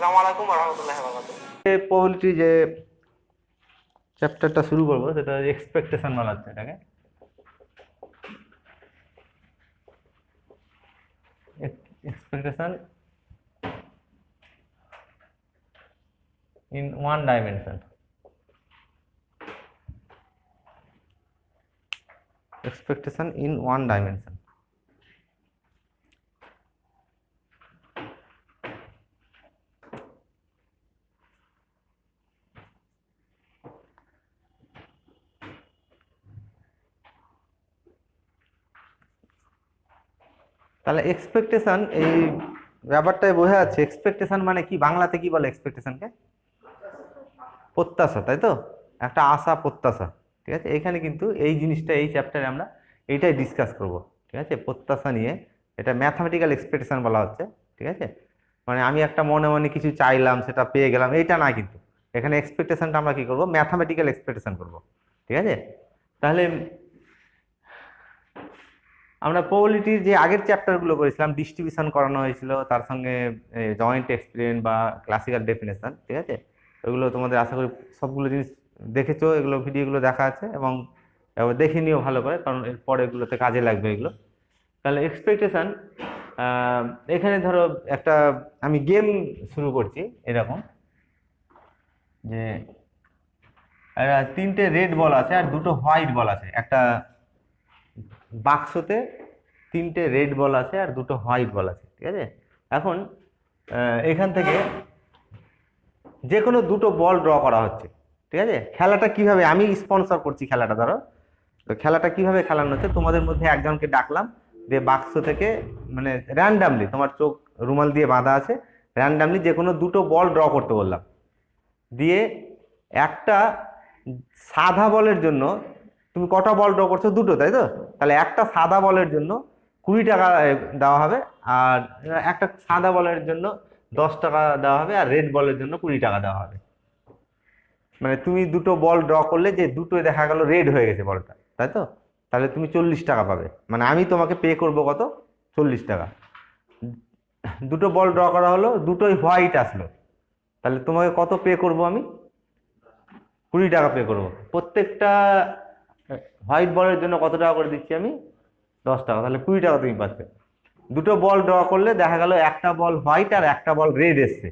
আসসালামু আলাইকুম ওয়া রাহমাতুল্লাহি ওয়া বারাকাতুহু। প্রবাবিলিটি যে চ্যাপ্টারটা শুরু করবো সেটা এক্সপেকটেশন বলা হচ্ছে এটাকে। Expectation in one dimension. Expectation in one dimension. তাহলে এক্সপেকটেশন এই ব্যাপারটাই বোঝা যাচ্ছে। এক্সপেকটেশন মানে কি, বাংলাতে কি বলে এক্সপেকটেশনকে? প্রত্যাশা, তাই তো? একটা আশা প্রত্যাশা, ঠিক আছে। এখানে কিন্তু এই জিনিসটা এই চ্যাপ্টারে আমরা এইটাই ডিসকাস করব, ঠিক আছে। প্রত্যাশা নিয়ে, এটা ম্যাথামেটিক্যাল এক্সপেকটেশন বলা হচ্ছে, ঠিক আছে। মানে আমি একটা মনে মনে কিছু চাইলাম, সেটা পেয়ে গেলাম, এইটা না। কিন্তু এখানে এক্সপেকটেশনটা আমরা কি করব? ম্যাথামেটিক্যাল এক্সপেকটেশন করব, ঠিক আছে। তাহলে আমরা প্রবাবিলিটির যে আগের চ্যাপ্টারগুলো করেছিলাম, ডিস্ট্রিবিউশন করানো হয়েছিল, তার সঙ্গে জয়েন্ট এক্সপেরিয়েন্স বা ক্লাসিক্যাল ডেফিনেশন, ঠিক আছে। ওগুলো তোমাদের আশা করি সবগুলো জিনিস দেখেছো, এগুলো ভিডিওগুলো দেখা আছে এবং দেখে নিও ভালো করে, কারণ এরপরে এগুলোতে কাজে লাগবে এগুলো। তাহলে এক্সপেকটেশন, এখানে ধরো একটা আমি গেম শুরু করছি এরকম, যে তিনটে রেড বল আছে আর দুটো হোয়াইট বল আছে। একটা বাক্সতে তিনটে রেড বল আছে আর দুটো হোয়াইট বল আছে, ঠিক আছে। এখন এখান থেকে যে কোনো দুটো বল ড্র করা হচ্ছে, ঠিক আছে। খেলাটা কিভাবে, আমি স্পন্সর করছি খেলাটা, ধরো। তো খেলাটা কিভাবে খেলানো হচ্ছে, তোমাদের মধ্যে একজনকে ডাকলাম, দিয়ে বাক্স থেকে মানে র্যান্ডামলি, তোমার চোখ রুমাল দিয়ে বাঁধা আছে, র্যান্ডামলি যে কোনো দুটো বল ড্র করতে বললাম। দিয়ে একটা সাদা বলের জন্য তুমি কটা বল ড্র করছো? দুটো, তাই তো? তাহলে একটা সাদা বলের জন্য 20 টাকা দেওয়া হবে, আর একটা সাদা বলের জন্য 10 টাকা দেওয়া হবে, আর রেড বলের জন্য 20 টাকা দেওয়া হবে। মানে তুমি দুটো বল ড্র করলে, যে দুটোই দেখা গেল রেড হয়ে গেছে বলটা, তাই তো? তাহলে তুমি 40 টাকা পাবে। মানে আমি তোমাকে পে করবো কত? 40 টাকা। দুটো বল ড্র করা হলো, দুটোই হোয়াইট আসলো, তাহলে তোমাকে কত পে করব আমি? 20 টাকা পে করবো। প্রত্যেকটা হোয়াইট বলের জন্য কত টাকা করে দিচ্ছি আমি? 10 টাকা। তাহলে 20 টাকা তুমি পাচ্ছে। দুটো বল ড্র করলে দেখা গেল একটা বল হোয়াইট আর একটা বল রেড এসছে,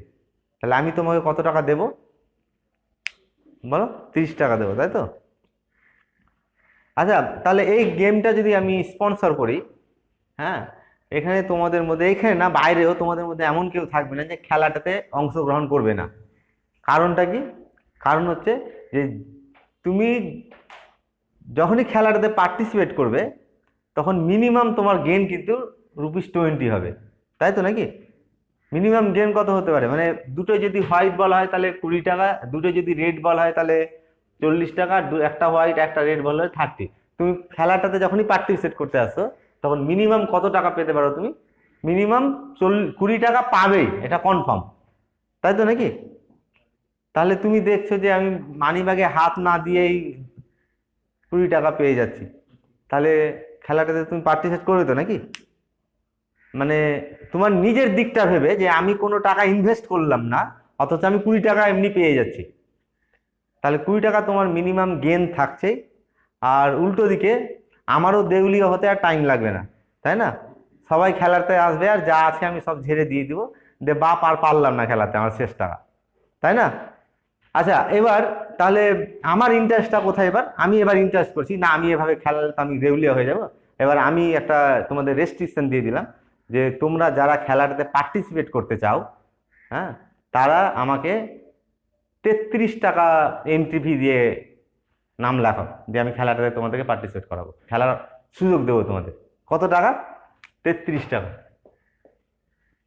তাহলে আমি তোমাকে কত টাকা দেবো বলো? 30 টাকা দেবো, তাই তো? আচ্ছা, তাহলে এই গেমটা যদি আমি স্পন্সর করি, হ্যাঁ, এখানে তোমাদের মধ্যে, এখানে না বাইরেও তোমাদের মধ্যে এমন কেউ থাকবে না যে খেলাটাতে অংশগ্রহণ করবে না। কারণটা কি? কারণ হচ্ছে যে তুমি যখনই খেলাটাতে পার্টিসিপেট করবে, তখন মিনিমাম তোমার গেইন কিন্তু ₹20 হবে, তাই তো নাকি? মিনিমাম গেইন কত হতে পারে? মানে দুটো যদি হোয়াইট বল হয় তাহলে 20 টাকা, দুটো যদি রেড বল হয় তাহলে 40 টাকা, একটা হোয়াইট একটা রেড বল হয় 30। তুমি খেলাটাতে যখনই পার্টিসিপেট করতে আসো, তখন মিনিমাম কত টাকা পেতে পারো তুমি? মিনিমাম 20 টাকা পাবেই, এটা কনফার্ম, তাই তো নাকি? তাহলে তুমি দেখছো যে আমি মানি ব্যাগে হাত না দিয়েই 20 টাকা পেয়ে যাচ্ছি, তাহলে খেলাটাতে তুমি পার্টিসিপেট করবে তো নাকি? মানে তোমার নিজের দিকটা ভেবে, যে আমি কোনো টাকা ইনভেস্ট করলাম না, অথচ আমি 20 টাকা এমনি পেয়ে যাচ্ছি, তাহলে 20 টাকা তোমার মিনিমাম গেন থাকছেই। আর উল্টো দিকে আমারও দেউলিয়া হতে আর টাইম লাগবে না, তাই না? সবাই খেলাতে আসবে, আর যা আছে আমি সব ঝেড়ে দিয়ে দিব, যে বাপ আর পারলাম না খেলাতে, আমার শেষ টাকা, তাই না? আচ্ছা, এবার তাহলে আমার ইন্টারেস্টটা কোথায়? এবার আমি ইন্টারেস্ট করছি না, আমি এভাবে খেলালে তো আমি দেউলিয়া হয়ে যাব। এবার আমি একটা তোমাদের রেস্ট্রিকশন দিয়ে দিলাম, যে তোমরা যারা খেলাটাতে পার্টিসিপেট করতে চাও, হ্যাঁ, তারা আমাকে 33 টাকা এন্ট্রি ফি দিয়ে নাম লেখাও, যে আমি খেলাটাতে তোমাদেরকে পার্টিসিপেট করাবো, খেলার সুযোগ দেবো তোমাদের। কত টাকা? 33 টাকা।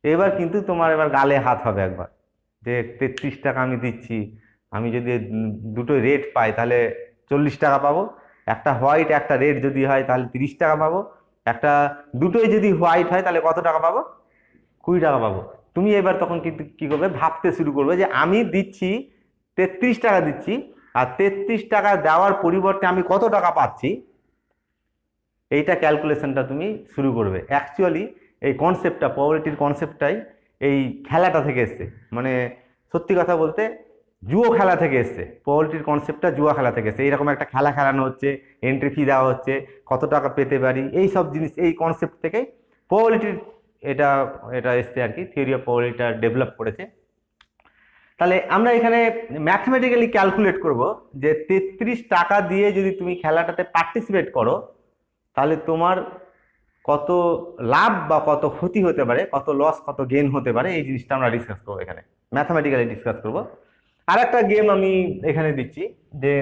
এবার কিন্তু তোমার এবার গালে হাত হবে একবার, যে 33 টাকা আমি দিচ্ছি, আমি যদি দুটো রেড পাই তাহলে 40 টাকা পাবো, একটা হোয়াইট একটা রেড যদি হয় তাহলে 30 টাকা পাবো, একটা দুটোই যদি হোয়াইট হয় তাহলে কত টাকা পাবো? 20 টাকা পাবো। তুমি এবার তখন কিন্তু কি করবে? ভাবতে শুরু করবে যে আমি দিচ্ছি 33 টাকা দিচ্ছি, আর 33 টাকা দেওয়ার পরিবর্তে আমি কত টাকা পাচ্ছি, এইটা ক্যালকুলেশনটা তুমি শুরু করবে। অ্যাকচুয়ালি এই কনসেপ্টটা, প্রবাবিলিটির কনসেপ্টটাই এই খেলাটা থেকে এসছে, মানে সত্যি কথা বলতে জুয়ো খেলা থেকে এসছে, প্রবাবিলিটির কনসেপ্টটা জুয়া খেলা থেকে এসছে। এইরকম একটা খেলা খেলানো হচ্ছে, এন্ট্রি ফি দেওয়া হচ্ছে, কত টাকা পেতে পারি, এই সব জিনিস, এই কনসেপ্ট থেকে প্রবাবিলিটির এটা এটা এসছে আর কি, থিওরি অফ প্রবাবিলিটিটা ডেভেলপ করেছে। তাহলে আমরা এখানে ম্যাথমেটিক্যালি ক্যালকুলেট করব যে 33 টাকা দিয়ে যদি তুমি খেলাটাতে পার্টিসিপেট করো তাহলে তোমার কত লাভ বা কত ক্ষতি হতে পারে, কত লস কত গেইন হতে পারে, এই জিনিসটা আমরা ডিসকাস করবো এখানে, ম্যাথমেটিক্যালি ডিসকাস করব। আর একটা গেম আমি এখানে দিচ্ছি যে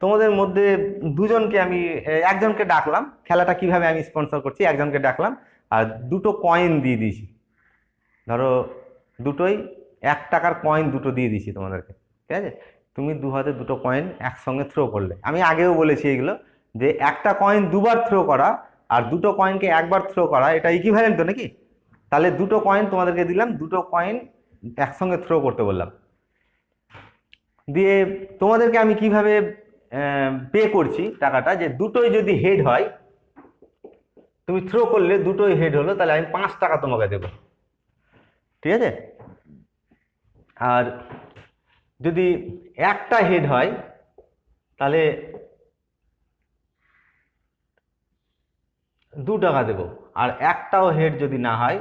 তোমাদের মধ্যে দুজনকে আমি একজনকে ডাকলাম, খেলাটা কিভাবে আমি স্পন্সর করছি, একজনকে ডাকলাম আর দুটো কয়েন দিয়ে দিয়েছি, ধরো দুটোই 1 টাকার কয়েন দুটো দিয়ে দিয়েছি তোমাদেরকে, ঠিক আছে। তুমি দু হাতে দুটো কয়েন একসঙ্গে থ্রো করলে, আমি আগেও বলেছি এগুলো যে একটা কয়েন দুবার থ্রো করা আর দুটো কয়েনকে একবার থ্রো করা এটা ইকুইভ্যালেন্ট তো নাকি। তাহলে দুটো কয়েন তোমাদেরকে দিলাম, দুটো কয়েন একসঙ্গে থ্রো করতে বললাম, দিয়ে তোমাদেরকে আমি কিভাবে পে করছি টাকাটা, যে দুটোই যদি হেড হয়, তুমি থ্রো করলে দুটোই হেড হলো, তাহলে আমি 5 টাকা তোমাকে দেবো, ঠিক আছে। আর যদি একটা হেড হয় তাহলে 2 টাকা দেবো, আর একটাও হেড যদি না হয়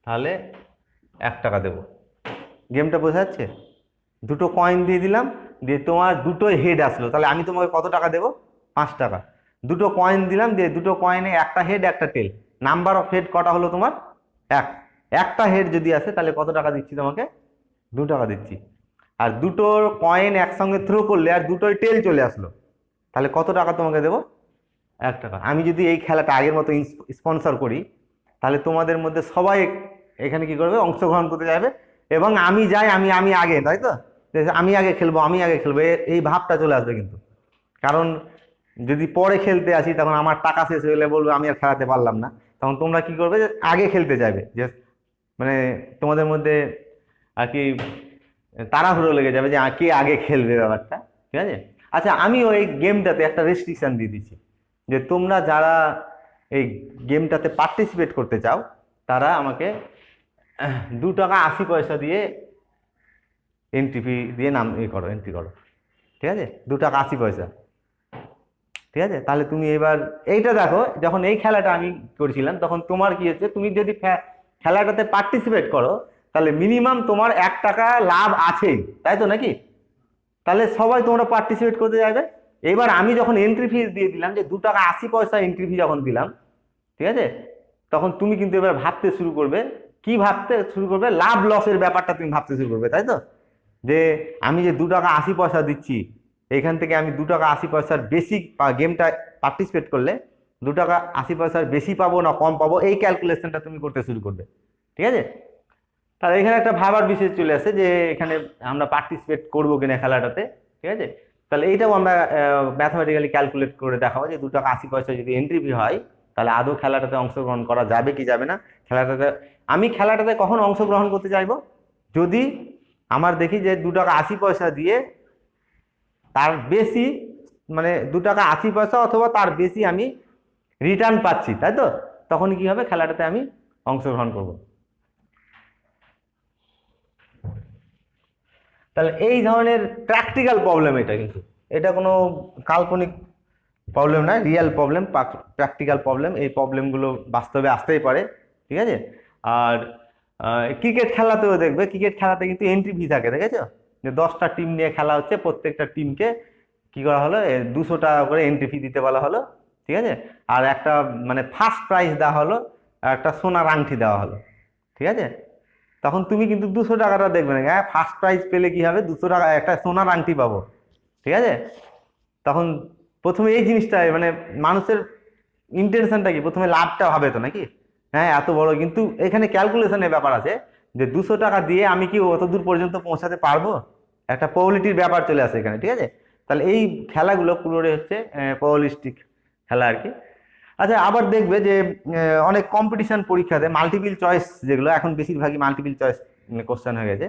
তাহলে 1 টাকা দেবো। গেমটা বোঝা যাচ্ছে? দুটো কয়েন দিয়ে দিলাম, দিয়ে তোমার দুটোই হেড আসলো, তাহলে আমি তোমাকে কত টাকা দেবো? 5 টাকা। দুটো কয়েন দিলাম, দিয়ে দুটো কয়েনে একটা হেড একটা টেল, নাম্বার অফ হেড কটা হলো তোমার? একটা হেড যদি আসে তাহলে কত টাকা দিচ্ছি তোমাকে? 2 টাকা দিচ্ছি। আর দুটো কয়েন একসঙ্গে থ্রো করলে আর দুটোই টেল চলে আসলো, তাহলে কত টাকা তোমাকে দেবো? 1 টাকা। আমি যদি এই খেলাটা আগের মতো স্পন্সর করি তাহলে তোমাদের মধ্যে সবাই এখানে কি করবে? অংশগ্রহণ করতে যাবে, এবং আমি যাই, আমি আগে, তাই তো, আমি আগে খেলবো, এই ভাবটা চলে আসবে কিন্তু। কারণ যদি পরে খেলতে আসি তখন আমার টাকা শেষ হয়ে গেলে বলবো আমি আর খেলাতে পারলাম না, তখন তোমরা কি করবে? যে আগে খেলতে যাবে, যে মানে তোমাদের মধ্যে আর কি তাড়াহুড়ো লেগে যাবে যে কে আগে খেলবে ব্যাপারটা, ঠিক আছে। আচ্ছা, আমি ওই গেমটাতে একটা রেস্ট্রিকশন দিয়ে দিচ্ছি যে তোমরা যারা এই গেমটাতে পার্টিসিপেট করতে চাও তারা আমাকে 2 টাকা 80 পয়সা দিয়ে এন্ট্রি ফি দিয়ে এন্ট্রি করো, ঠিক আছে। 2 টাকা 80 পয়সা, ঠিক আছে। তাহলে তুমি এবার এইটা দেখো, যখন এই খেলাটা আমি করেছিলাম তখন তোমার কি হচ্ছে, তুমি যদি খেলাটাতে পার্টিসিপেট করো তাহলে মিনিমাম তোমার 1 টাকা লাভ আছেই, তাই তো নাকি? তাহলে সবাই তোমরা পার্টিসিপেট করতে যাবে। এবার আমি যখন এন্ট্রি ফি দিয়ে দিলাম, যে 2 টাকা 80 পয়সা এন্ট্রি ফি যখন দিলাম, ঠিক আছে, তখন তুমি কিন্তু এবার ভাবতে শুরু করবে, কি ভাবতে শুরু করবে? লাভ লসের ব্যাপারটা তুমি ভাবতে শুরু করবে, তাই তো। যে আমি যে 2 টাকা 80 পয়সা দিচ্ছি, এখান থেকে আমি 2 টাকা 80 পয়সার বেশি গেমটা পার্টিসিপেট করলে 2 টাকা 80 পয়সার বেশি পাবো না কম পাবো, এই ক্যালকুলেশনটা তুমি করতে শুরু করবে, ঠিক আছে। তাহলে এখানে একটা ভাবার বিষয় চলে আসে যে এখানে আমরা পার্টিসিপেট করবো কিনা খেলাটাতে, ঠিক আছে। তাহলে এইটাও আমরা ম্যাথমেটিক্যালি ক্যালকুলেট করে দেখাবো যে 2 টাকা 80 পয়সা যদি এন্ট্রি ফি হয় তাহলে আদৌ খেলাটাতে অংশগ্রহণ করা যাবে কি যাবে না। আমি খেলাটাতে কখন অংশগ্রহণ করতে চাইবো? যদি আমার দেখি যে 2 টাকা 80 পয়সা দিয়ে তার বেশি, মানে 2 টাকা 80 পয়সা অথবা তার বেশি আমি রিটার্ন পাচ্ছি, তাই তো, তখন কি হবে? খেলাটাতে আমি অংশগ্রহণ করব। তাহলে এই ধরনের প্র্যাকটিক্যাল প্রবলেম, এটা কিন্তু এটা কোনো কাল্পনিক প্রবলেম নয়, রিয়েল প্রবলেম, প্র্যাকটিক্যাল প্রবলেম। এই প্রবলেমগুলো বাস্তবে আসতেই পারে, ঠিক আছে। আর ক্রিকেট খেলাতেও দেখবে, ক্রিকেট খেলাতে কিন্তু এন্ট্রি ফি থাকে, দেখেছো? যে 10টা টিম নিয়ে খেলা হচ্ছে, প্রত্যেকটা টিমকে কি করা হলো? 200 টাকা করে এন্ট্রি ফি দিতে বলা হলো, ঠিক আছে। আর একটা মানে ফার্স্ট প্রাইজ দেওয়া হলো, আর একটা সোনার আংটি দেওয়া হলো, ঠিক আছে। তখন তুমি কিন্তু 200 টাকাটা দেখবে না, হ্যাঁ ফার্স্ট প্রাইজ পেলে কি হবে? 200 টাকা একটা সোনার আংটি পাবো, ঠিক আছে। তখন প্রথমে এই জিনিসটা, মানে মানুষের ইন্টেনশনটা কি? প্রথমে লাভটা ভাবে তো নাকি, হ্যাঁ এত বড়, কিন্তু এখানে ক্যালকুলেশনের ব্যাপার আছে যে 200 টাকা দিয়ে আমি কি অত দূর পর্যন্ত পৌঁছাতে পারবো? একটা প্রবাবিলিটির ব্যাপার চলে আসে এখানে, ঠিক আছে। তাহলে এই খেলাগুলো পুরোটাই হচ্ছে প্রবাবিলিস্টিক খেলা আর কি। আচ্ছা, আবার দেখবে যে অনেক কম্পিটিশন পরীক্ষাতে মাল্টিপল চয়েস, যেগুলো এখন বেশিরভাগই মাল্টিপল চয়েস কোশ্চেন হয়ে গেছে,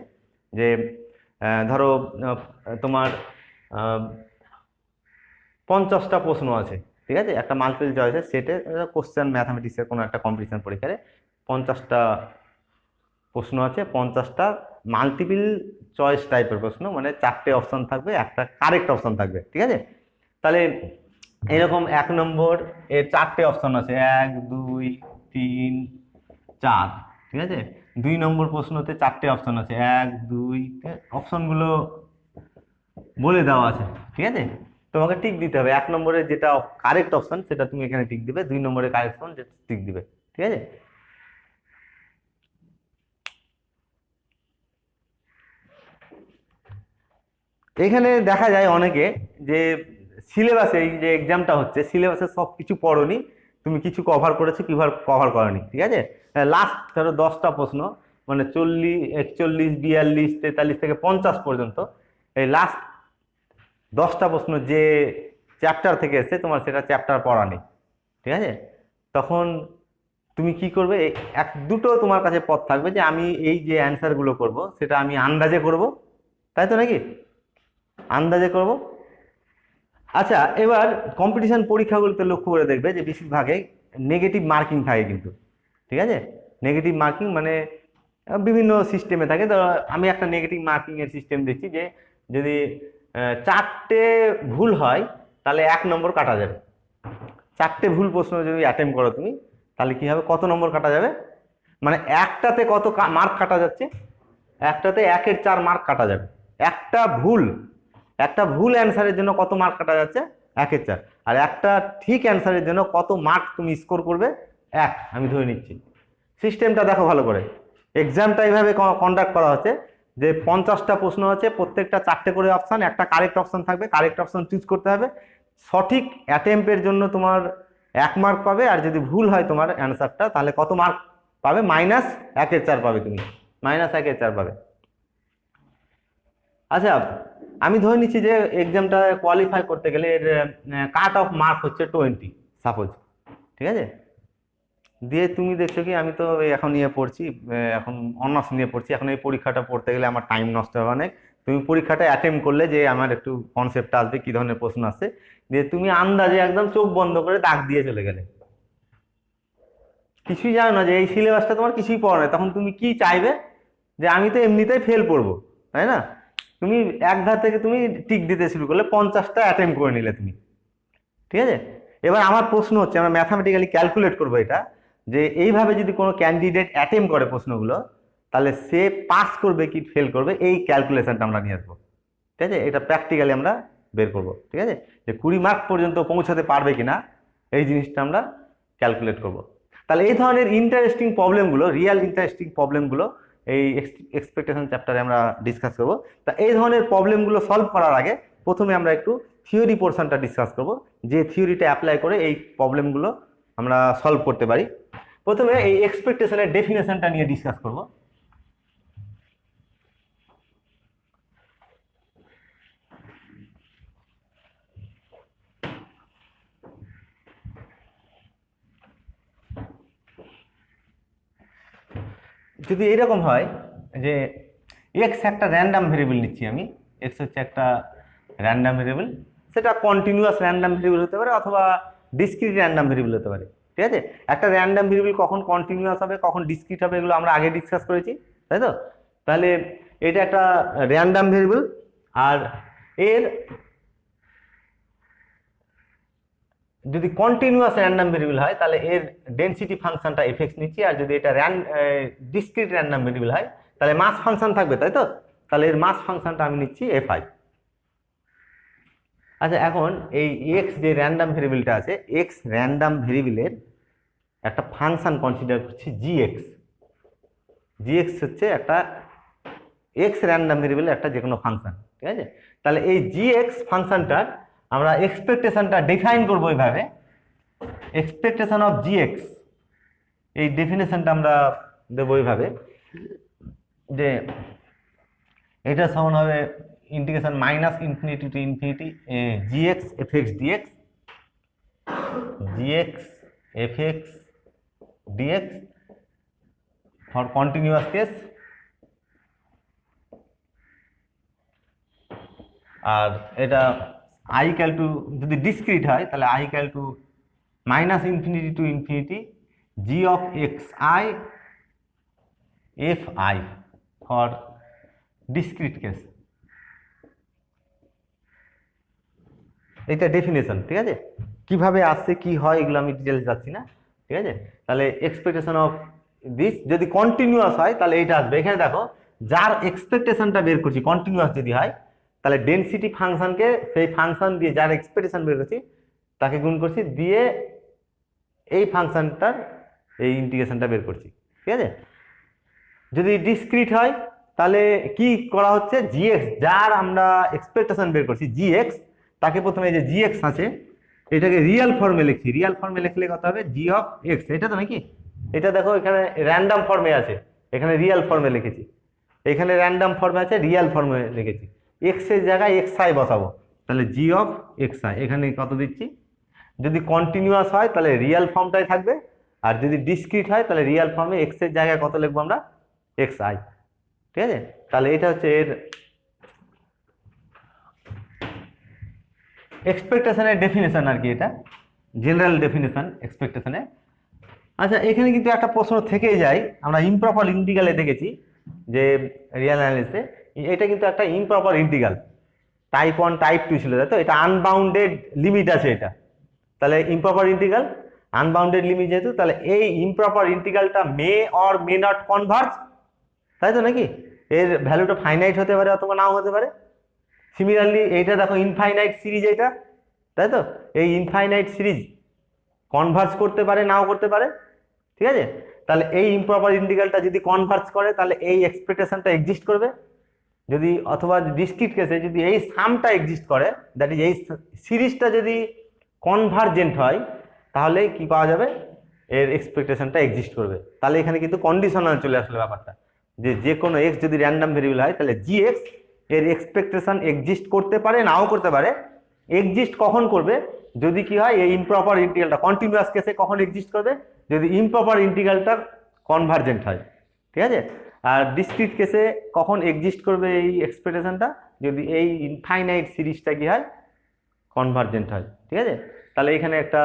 যে ধরো তোমার 50টা প্রশ্ন আছে, ঠিক আছে, একটা মাল্টিপল চয়েসের সেটে কোশ্চেন ম্যাথামেটিক্সের কোনো একটা কম্পিটিশন পরীক্ষায় 50টা প্রশ্ন আছে, 50টা মাল্টিপল চয়েস টাইপের প্রশ্ন, মানে 4টে অপশন থাকবে, একটা কারেক্ট অপশন থাকবে। ঠিক আছে, তাহলে এরকম 1 নম্বর এর 4টে অপশন আছে, 1 2 3 4। ঠিক আছে, 2 নম্বর প্রশ্নতে 4টে অপশন আছে, 1 2, অপশনগুলো বলে দেওয়া আছে। ঠিক আছে, তোমাকে টিক দিতে হবে। 1 নম্বরে যেটা কারেক্ট অপশন সেটা তুমি এখানে টিক দিবে, 2 নম্বরে কারেক্ট অপশন যেটা টিক দিবে। ঠিক আছে, এখানে দেখা যায় অনেকে যে সিলেবাসে, এই যে এক্সামটা হচ্ছে সিলেবাসে সব কিছু পড়োনি, তুমি কিছু কভার করেছো, কি কভার করোনি। ঠিক আছে, লাস্ট ধরো 10টা প্রশ্ন, মানে 40 41 42 43 থেকে 50 পর্যন্ত, এই লাস্ট 10টা প্রশ্ন যে চ্যাপ্টার থেকে এসে তোমার সেটা চ্যাপ্টার পড়া নেই। ঠিক আছে, তখন তুমি কি করবে, এক দুটো তোমার কাছে পথ থাকবে, যে আমি এই যে অ্যান্সারগুলো করব সেটা আমি আন্দাজে করব, তাই তো নাকি, আন্দাজে করব। আচ্ছা, এবার কম্পিটিশন পরীক্ষাগুলোতে লক্ষ্য করে দেখবে যে বেশিরভাগে নেগেটিভ মার্কিং থাকে কিন্তু। ঠিক আছে, নেগেটিভ মার্কিং মানে বিভিন্ন সিস্টেমে থাকে। তো আমি একটা নেগেটিভ মার্কিং এর সিস্টেম দেখছি, যে যদি 4টে ভুল হয় তাহলে 1 নম্বর কাটা যাবে। 4টে ভুল প্রশ্ন যদি অ্যাটেম্প করো তুমি, তাহলে কি হবে, কত নম্বর কাটা যাবে, মানে একটাতে কত মার্ক কাটা যাচ্ছে, একটাতে 1-এর 4 মার্ক কাটা যাবে। একটা ভুল অ্যান্সারের জন্য কত মার্ক কাটা যাচ্ছে, 1-এর 4। আর একটা ঠিক অ্যান্সারের জন্য কত মার্ক তুমি স্কোর করবে, 1, আমি ধরে নিচ্ছি। সিস্টেমটা দেখো ভালো করে, এক্সামটা এইভাবে কন্ডাক্ট করা হচ্ছে যে 50টা প্রশ্ন আছে, প্রত্যেকটা 4টে করে অপশন, একটা কারেক্ট অপশন থাকবে, কারেক্ট অপশন চুজ করতে হবে। সঠিক অ্যাটেম্পের জন্য তোমার 1 মার্ক পাবে, আর যদি ভুল হয় তোমার অ্যান্সারটা তাহলে কত মার্ক পাবে, -1-এর 4 পাবে, তুমি -1-এর 4 পাবে। আচ্ছা, আমি ধরে নিচ্ছি যে এক্সামটা কোয়ালিফাই করতে গেলে এর কাট অফ মার্ক হচ্ছে 20 সাপোজ। ঠিক আছে, দিয়ে তুমি দেখছো কি আমি তো এখন নিয়ে পড়ছি, এখন অনার্স নিয়ে পড়ছি, এখন এই পরীক্ষাটা পড়তে গেলে আমার টাইম নষ্ট হবে অনেক। তুমি পরীক্ষাটা অ্যাটেম্প করলে যে আমার একটু কনসেপ্টটা আসবে, কি ধরনের প্রশ্ন আসছে, দিয়ে তুমি আন্দাজে একদম চোখ বন্ধ করে দাগ দিয়ে চলে গেলে, কিছুই জানো না যে এই সিলেবাসটা তোমার কিছুই পড়া নাই, তখন তুমি কি চাইবে, যে আমি তো এমনিতেই ফেল করবো, তাই না, তুমি এক ধার থেকে তুমি টিক দিতে শুরু করলে, 50টা অ্যাটেম্প করে নিলে তুমি। ঠিক আছে, এবার আমার প্রশ্ন হচ্ছে, আমরা ম্যাথামেটিক্যালি ক্যালকুলেট করবো এটা, যে এইভাবে যদি কোনো ক্যান্ডিডেট অ্যাটেম্প করে প্রশ্নগুলো, তাহলে সে পাস করবে কি ফেল করবে, এই ক্যালকুলেশনটা আমরা নিয়ে আসবো। ঠিক আছে, এটা প্র্যাকটিক্যালি আমরা বের করব। ঠিক আছে, যে 20 মার্ক পর্যন্ত পৌঁছাতে পারবে কিনা, এই জিনিসটা আমরা ক্যালকুলেট করব। তাহলে এই ধরনের ইন্টারেস্টিং প্রবলেমগুলো, রিয়েল ইন্টারেস্টিং প্রবলেমগুলো এই এক্সপেকটেশন চ্যাপ্টারে আমরা ডিসকাস করব। তা এই ধরনের প্রবলেমগুলো সলভ করার আগে প্রথমে আমরা একটু থিওরি পোর্শনটা ডিসকাস করব, যে থিওরিটা অ্যাপ্লাই করে এই প্রবলেমগুলো আমরা সলভ করতে পারি। প্রথমে এই এক্সপেকটেশনের ডেফিনেশনটা নিয়ে ডিসকাস করব। যদি এরকম হয় যে এক্স একটা র্যান্ডাম ভেরিয়েবল নিচ্ছি আমি, এক্স হচ্ছে একটা র্যান্ডাম ভেরিয়েবল, সেটা কন্টিনিউয়াস র্যান্ডাম ভেরিয়েবল হতে পারে অথবা ডিসক্রিট র্যান্ডাম ভেরিয়েবল হতে পারে। ঠিক আছে, একটা র্যান্ডাম ভেরিয়েবল কখন কন্টিনিউয়াস হবে কখন ডিসক্রিট হবে এগুলো আমরা আগে ডিসকাস করেছি, তাই তো। তাহলে এটা একটা র্যান্ডাম ভেরিয়েবল, আর এর যদি কন্টিনিউয়াস র্যান্ডাম ভেরিয়েবল হয় তাহলে এর ডেনসিটি ফাংশনটা এফএক্স নিচ্ছি, আর যদি এটা ডিসক্রিট র্যান্ডাম ভেরিয়েবল হয় তাহলে মাস ফাংশন থাকবে, তাই তো। তাহলে এর মাস ফাংশনটা আমি নিচ্ছি এফআই। আচ্ছা, এখন এই এক্স যে র্যান্ডাম ভেরিয়েবলটা আছে, এক্স র্যান্ডাম ভেরিয়েবলের একটা ফাংশন কনসিডার করছি জিএক্স। জিএক্স হচ্ছে একটা এক্স র্যান্ডাম ভেরিয়েবলের একটা যে কোনো ফাংশন। ঠিক আছে, তাহলে এই জিএক্স ফাংশনটার আমরা এক্সপেকটেশনটা ডিফাইন করবো এইভাবে, এক্সপেকটেশন অফ জিএক্স, এই ডেফিনেশনটা আমরা দেবো এইভাবে, যে এটা সমান হবে integration -infinity to infinity g x f x d x, g x f x d x for continuous case, আর এটা আই ইকুয়াল টু, যদি ডিসক্রিট হয় তাহলে i equal to minus infinity to infinity g of x i f i for discrete case. এটা definition, ঠিক আছে? কিভাবে আসছে কি হয় এগুলো আমি ডিটেলস যাচ্ছি না, ঠিক আছে? তাহলে এক্সপেকটেশন অফ দিস যদি কন্টিনিউয়াস হয় তাহলে এটা আসবে। এখানে দেখো যার এক্সপেকটেশনটা বের করছি কন্টিনিউয়াস যদি হয় তাহলে ডেনসিটি ফাংশনকে সেই ফাংশন দিয়ে যার এক্সপেকটেশন বের করছি তাকে গুণ করছি, দিয়ে এই ফাংশনটার এই ইন্টিগ্রেশনটা বের করছি, ঠিক আছে? যদি ডিসক্রিট হয় তাহলে কি করা হচ্ছে, জিএক্স যার আমরা এক্সপেকটেশন বের করছি জিএক্স, তাকে প্রথমে যে জিএক্স আছে এটাকে রিয়েল ফর্মে লিখছি। রিয়েল ফর্মে লিখলে কত হবে, জি অফ এক্স। এটা তো নাকি, এটা দেখো এখানে র্যান্ডম ফর্মে আছে, এখানে রিয়েল ফর্মে লিখেছি, এখানে র্যান্ডম ফর্মে আছে, রিয়েল ফর্মে লিখেছি। এক্স এর জায়গায় এক্স আই বসাবো, তাহলে জি অফ এক্স আই। এখানে কত দিচ্ছি, যদি কন্টিনিউয়াস হয় তাহলে রিয়েল ফর্মটাই থাকবে, আর যদি ডিসক্রিট হয় তাহলে রিয়েল ফর্মে এক্স এর জায়গায় কত লিখবো আমরা, এক্স আই, ঠিক আছে? তাহলে এটা হচ্ছে এর এক্সপেকটেশনের ডেফিনেশন আর কি, এটা জেনারেল ডেফিনেশন এক্সপেকটেশনে। আচ্ছা, এখানে কিন্তু একটা প্রশ্ন থেকেই যায়, আমরা ইমপ্রপার ইন্টিগ্রালে দেখেছি যে রিয়েল অ্যানালিসিসে এটা কিন্তু একটা ইমপ্রপার ইন্টিগ্রাল, টাইপ 1 টাইপ 2 ছিল, তাই তো? এটা আনবাউন্ডেড লিমিট আছে এটা, তাহলে ইমপ্রপার ইন্টিগ্রাল আনবাউন্ডেড লিমিট যেহেতু, তাহলে এই ইমপ্রপার ইন্টিগ্রালটা may or may not converge, তাই তো নাকি? এর ভ্যালুটা ফাইনাইট হতে পারে অথবা নাও হতে পারে। সিমিলারলি এইটা দেখো ইনফাইনাইট সিরিজ এটা, তাই তো? এই ইনফাইনাইট সিরিজ কনভার্জ করতে পারে নাও করতে পারে, ঠিক আছে? তাহলে এই ইমপ্রপার ইন্টিগ্রালটা যদি কনভার্জ করে তাহলে এই এক্সপেকটেশনটা এক্সিস্ট করবে, যদি অথবা ডিসক্রিট কেসে যদি এই সামটা এক্সিস্ট করে, দ্যাট ইজ এই সিরিজটা যদি কনভার্জেন্ট হয় তাহলে কি পাওয়া যাবে, এর এক্সপেকটেশনটা এক্সিস্ট করবে। তাহলে এখানে কিন্তু কন্ডিশনাল চলে আসলে ব্যাপারটা, যে যে কোনো এক্স যদি র্যান্ডম ভেরিয়েবল হয় তাহলে জি এক্স এর এক্সপেকটেশন এক্সিস্ট করতে পারে নাও করতে পারে। এক্সিস্ট কখন করবে, যদি কি হয় এই ইমপ্রপার ইন্টিগ্রালটা কন্টিনিউয়াস কেসে কখন এক্সিস্ট করবে, যদি ইমপ্রপার ইন্টিগ্রালটা কনভার্জেন্ট হয়, ঠিক আছে? আর ডিসক্রিট কেসে কখন এক্সিস্ট করবে এই এক্সপেকটেশনটা, যদি এই ইনফাইনাইট সিরিজটা কি হয়, কনভার্জেন্ট হয়, ঠিক আছে? তাহলে এখানে একটা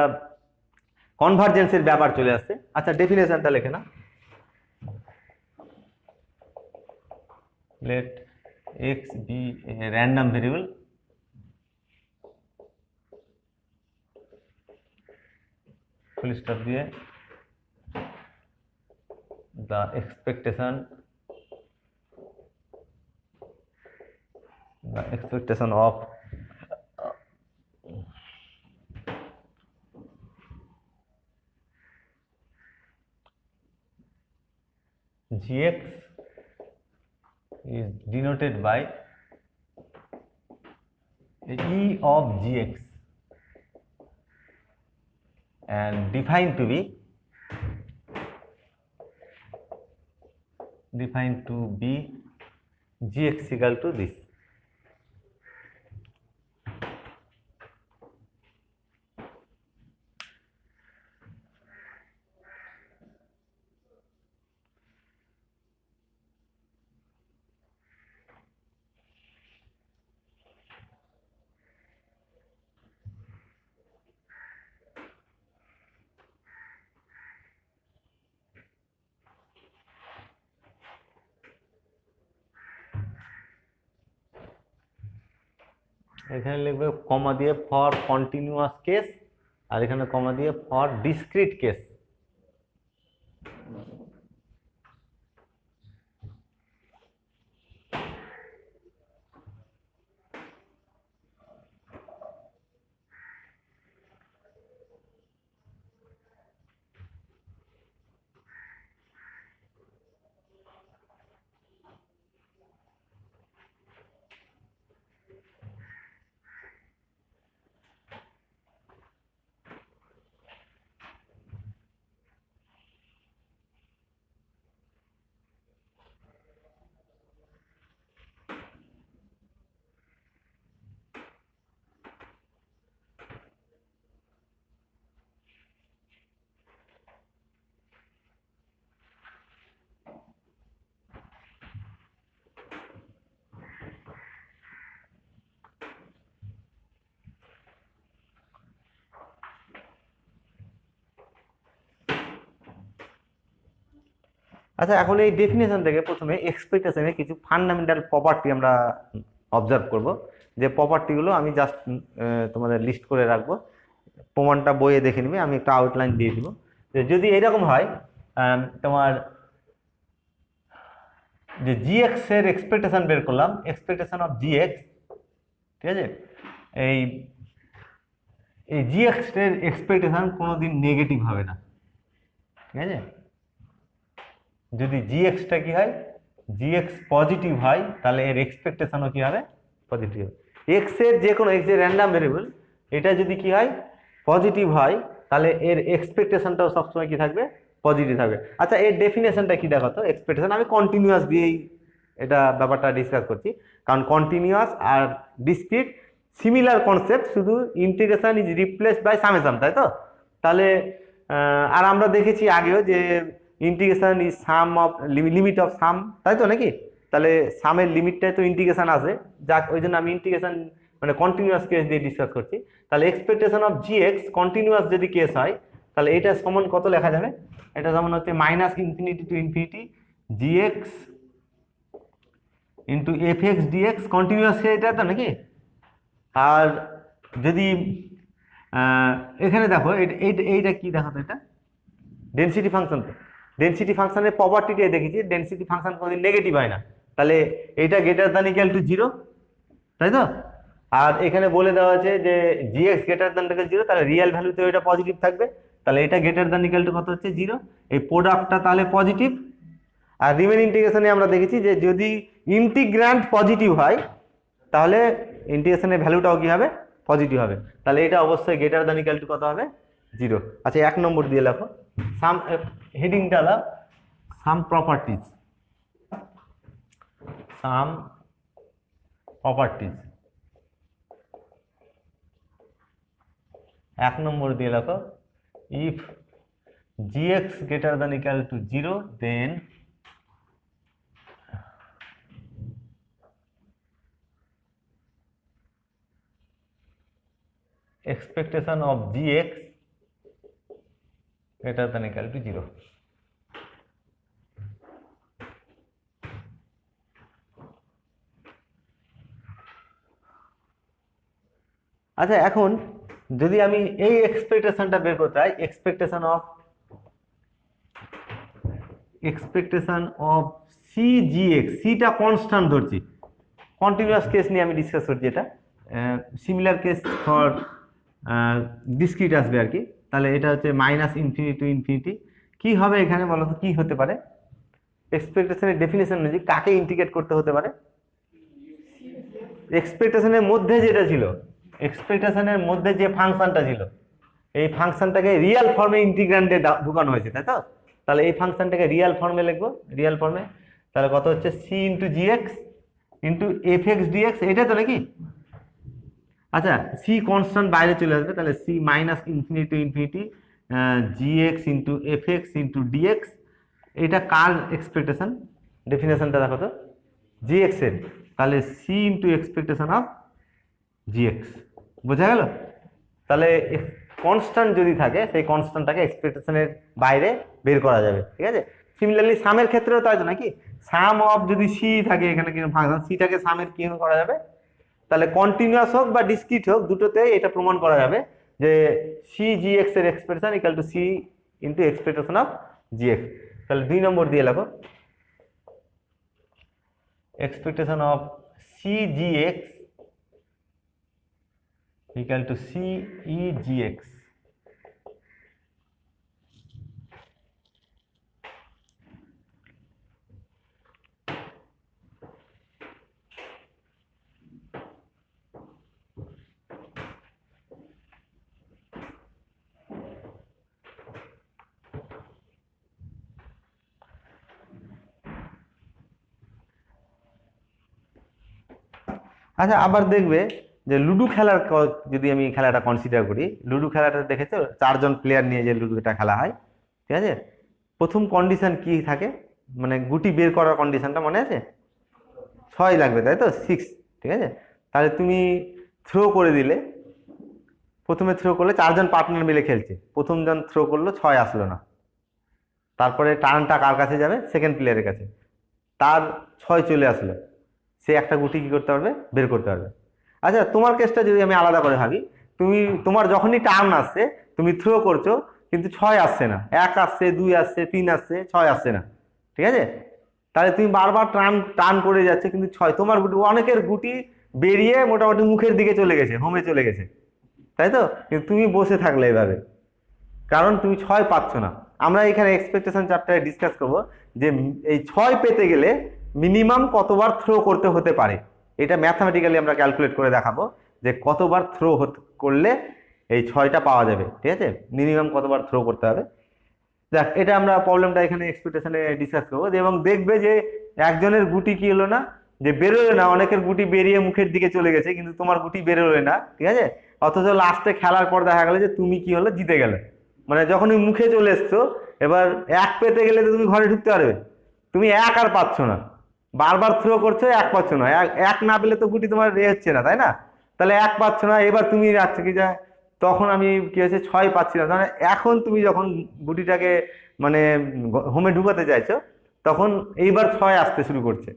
কনভার্জেন্সের ব্যাপার চলে আসছে। আচ্ছা, ডেফিনেশনটা লেখে না, let x be a random variable full stop দিয়ে the expectation of gx is denoted by e of gx and defined to be gx equal to this. এখানে লিখবে কমা দিয়ে ফর কন্টিনিউয়াস কেস, আর এখানে কমা দিয়ে ফর ডিসক্রিট কেস। আচ্ছা, এখন এই definition থেকে প্রথমে এক্সপেক্টেশনের কিছু ফান্ডামেন্টাল প্রপার্টি আমরা অবজার্ভ করব, যে প্রপার্টিগুলো আমি জাস্ট তোমাদের লিস্ট করে রাখবো, প্রমাণটা বইয়ে দেখে নিবে, আমি একটা আউটলাইন দিয়ে দিব। যে যদি এরকম হয় তোমার যে জিএক্স এর এক্সপেকটেশন বের করলাম, এক্সপেকটেশন অফ জিএক্স, ঠিক আছে, এই এই জিএক্স এর এক্সপেকটেশন কোনোদিন নেগেটিভ হবে না, ঠিক আছে। যদি জিএক্সটা কি হয়, জিএক্স পজিটিভ হয়, তাহলে এর এক্সপেকটেশনও কি হবে, পজিটিভ হবে। এক্স এর যে কোনো এক্স এর র্যান্ডাম ভেরিয়েবল, এটা যদি কি হয়, পজিটিভ হয়, তাহলে এর এক্সপেকটেশনটাও সবসময় কি থাকবে, পজিটিভ থাকবে। আচ্ছা, এর ডেফিনেশনটা কি দেখো তো, এক্সপেকটেশন আমি কন্টিনিউয়াস দিয়েই এটা ব্যাপারটা ডিসকাস করছি, কারণ কন্টিনিউয়াস আর ডিসক্রিট সিমিলার কনসেপ্ট, শুধু integration is replaced by summation, তাই তো। তাহলে আর আমরা দেখেছি আগেও যে integration is sum of limit of sum, তাই তো নাকি। তাহলে সামের লিমিটটাই তো ইন্টিগ্রেশন আছে, যাক ওই জন্য আমি ইন্টিগ্রেশন মানে কন্টিনিউয়াস কেস দিয়ে ডিসকাস করছি। তাহলে এক্সপেকটেশন অফ জিএক্স কন্টিনিউয়াস যদি কেস হয়, তাহলে এটা সমান কত লেখা যাবে, এটা যেমন হচ্ছে minus infinity to infinity g x into f x d x, continuous case এটা তো নাকি। আর যদি এখানে দেখো এইটা কি দেখো তো, এটা ডেনসিটি ফাংশন, তো ডেনসিটি ফাংশনের প্রপার্টিটাই দেখেছি, ডেনসিটি ফাংশন কোনোদিন নেগেটিভ হয় না, তাহলে এইটা greater than equal to zero, তাই তো। আর এখানে বলে দেওয়া আছে যে GX greater than equal zero, তাহলে রিয়েল ভ্যালুতে এটা পজিটিভ থাকবে, তাহলে এটা গ্রেটার দ্যান ইকুয়াল টু কত হচ্ছে, জিরো। এই প্রোডাক্টটা তাহলে পজিটিভ। আর রিমেন ইন্টিগ্রেশনে আমরা দেখেছি যে যদি ইন্টিগ্র্যান্ড পজিটিভ হয়, তাহলে ইন্টিগ্রেশনের ভ্যালুটাও কি হবে, পজিটিভ হবে, তাহলে এটা অবশ্যই গ্রেটার দ্যান ইকুয়াল টু কত হবে, জিরো। আচ্ছা, 1 নম্বর দিয়ে লেখো, সাম হেডিংটা হলো সাম প্রপার্টিজ, সাম প্রপার্টিজ। 1 নম্বর দিয়ে লেখো, if g x greater than equal to zero, then expectation of gx greater than equal to 0. আচ্ছা, এখন যদি আমি এই এক্সপেকটেশনটা বের করতে চাই, এক্সপেকটেশন অফ সিজিএক্স, সিটা কনস্ট্যান্ট ধরছি, কন্টিনিউয়াস কেস নিয়ে আমি ডিসকাস করছি, এটা সিমিলার কেস ফর ডিসক্রিট আসবে আর কি। তাহলে এটা হচ্ছে মাইনাস ইনফিনিটি টু ইনফিনিটি, কি হবে এখানে বলো তো, কি হতে পারে, এক্সপেকটেশনের ডেফিনেশন অনুযায়ী কাকে ইন্টিগ্রেট করতে হতে পারে, এক্সপেকটেশনের মধ্যে যেটা ছিল, এক্সপেকটেশনের মধ্যে যে ফাংশনটা ছিল, এই ফাংশনটাকে রিয়েল ফর্মে ইন্টিগ্র্যান্ডে ঢুকানো হয়েছে, তাই তো। তাহলে এই ফাংশনটাকে রিয়েল ফর্মে লিখবো, রিয়েল ফর্মে, তাহলে কত হচ্ছে, c into g x into f x d x, এটা তো নাকি। আচ্ছা, সি কনস্ট্যান্ট বাইরে চলে আসবে, তাহলে c minus infinity to infinity g x into f x into d x, এটা কার এক্সপেকটেশন, ডেফিনেশনটা দেখো তো, জিএক্স এর, তাহলে c into expectation of g x, বোঝা গেল। তাহলে কনস্ট্যান্ট যদি থাকে, সেই কনস্ট্যান্টটাকে এক্সপেকটেশনের বাইরে বের করা যাবে, ঠিক আছে। সিমিলারলি সামের ক্ষেত্রেও তাই তো নাকি, সাম অফ যদি সি থাকে এখানে কিন্তু ফাংশন, সিটাকে সামের কি করা যাবে, তাহলে কন্টিনিউয়াস হোক বা ডিসক্রিট হোক, দুটোতে এটা প্রমাণ করা যাবে যে সি জিএক্স এর expression equal to c into expectation of g x. তাহলে 2 নম্বর দিয়ে লেখো, expectation of c g x equal to CEGX. আচ্ছা, আবার দেখবে যে লুডো খেলার যদি আমি খেলাটা কনসিডার করি, লুডো খেলাটা দেখেছো 4 জন প্লেয়ার নিয়ে যে লুডোটা খেলা হয়, ঠিক আছে। প্রথম কন্ডিশন কি থাকে, মানে গুটি বের করার কন্ডিশনটা মনে আছে, 6 লাগবে, তাই তো, 6, ঠিক আছে। তাহলে তুমি থ্রো করে দিলে, প্রথমে থ্রো করলে 4 জন পার্টনার মিলে খেলছে, প্রথম জন থ্রো করলো 6 আসলো না, তারপরে টার্নটা কার কাছে যাবে, সেকেন্ড প্লেয়ারের কাছে, তার 6 চলে আসলো, সে একটা গুটি কি করতে পারবে, বের করতে পারবে। আচ্ছা তোমার কেসটা যদি আমি আলাদা করে ভাবি, তোমার যখনই টার্ন আসছে তুমি থ্রো করছো, কিন্তু 6 আসছে না, 1 আসছে, 2 আসছে, 3 আসছে, 6 আসছে না, ঠিক আছে? তাহলে তুমি বারবার টার্ন টার্ন করে যাচ্ছে, কিন্তু 6, তোমার গুটি, অনেকের গুটি বেরিয়ে মোটামুটি মুখের দিকে চলে গেছে, হোমে চলে গেছে, তাই তো? কিন্তু তুমি বসে থাকলে এভাবে, কারণ তুমি 6 পাচ্ছ না। আমরা এখানে এক্সপেকটেশন চ্যাপ্টারে ডিসকাস করব যে এই 6 পেতে গেলে মিনিমাম কতবার থ্রো করতে হতে পারে, এটা ম্যাথমেটিক্যালি আমরা ক্যালকুলেট করে দেখাবো যে কতবার থ্রো করলে এই 6টা পাওয়া যাবে, ঠিক আছে? মিনিমাম কতবার থ্রো করতে হবে। দেখ, এটা আমরা প্রবলেমটা এখানে এক্সপেকটেশনে ডিসকাস করবো, এবং দেখবে যে একজনের গুটি কি হলো না, যে বেরোলো না, অনেকের গুটি বেরিয়ে মুখের দিকে চলে গেছে, কিন্তু তোমার গুটি বেরোলো না, ঠিক আছে? অথচ লাস্টে খেলার পর দেখা গেল যে তুমি কি হলো, জিতে গেলে। মানে যখনই মুখে চলে এসছো, এবার 1 পেতে গেলে তো তুমি ঘরে ঢুকতে পারবে, তুমি 1 আর পাচ্ছ না, বারবার থ্রো করছো, 1 পাচ্ছ না, 1 না পেলে তো গুটি তোমার হচ্ছে না, তাই না? তাহলে 1 পাচ্ছ না, এবার তুমি যাচ্ছে কি যায়, তখন আমি কি হয়েছে, 6 পাচ্ছি না, মানে এখন তুমি যখন গুটিটাকে মানে হোমে ঢুকাতে চাইছো, তখন এইবার 6 আসতে শুরু করছে।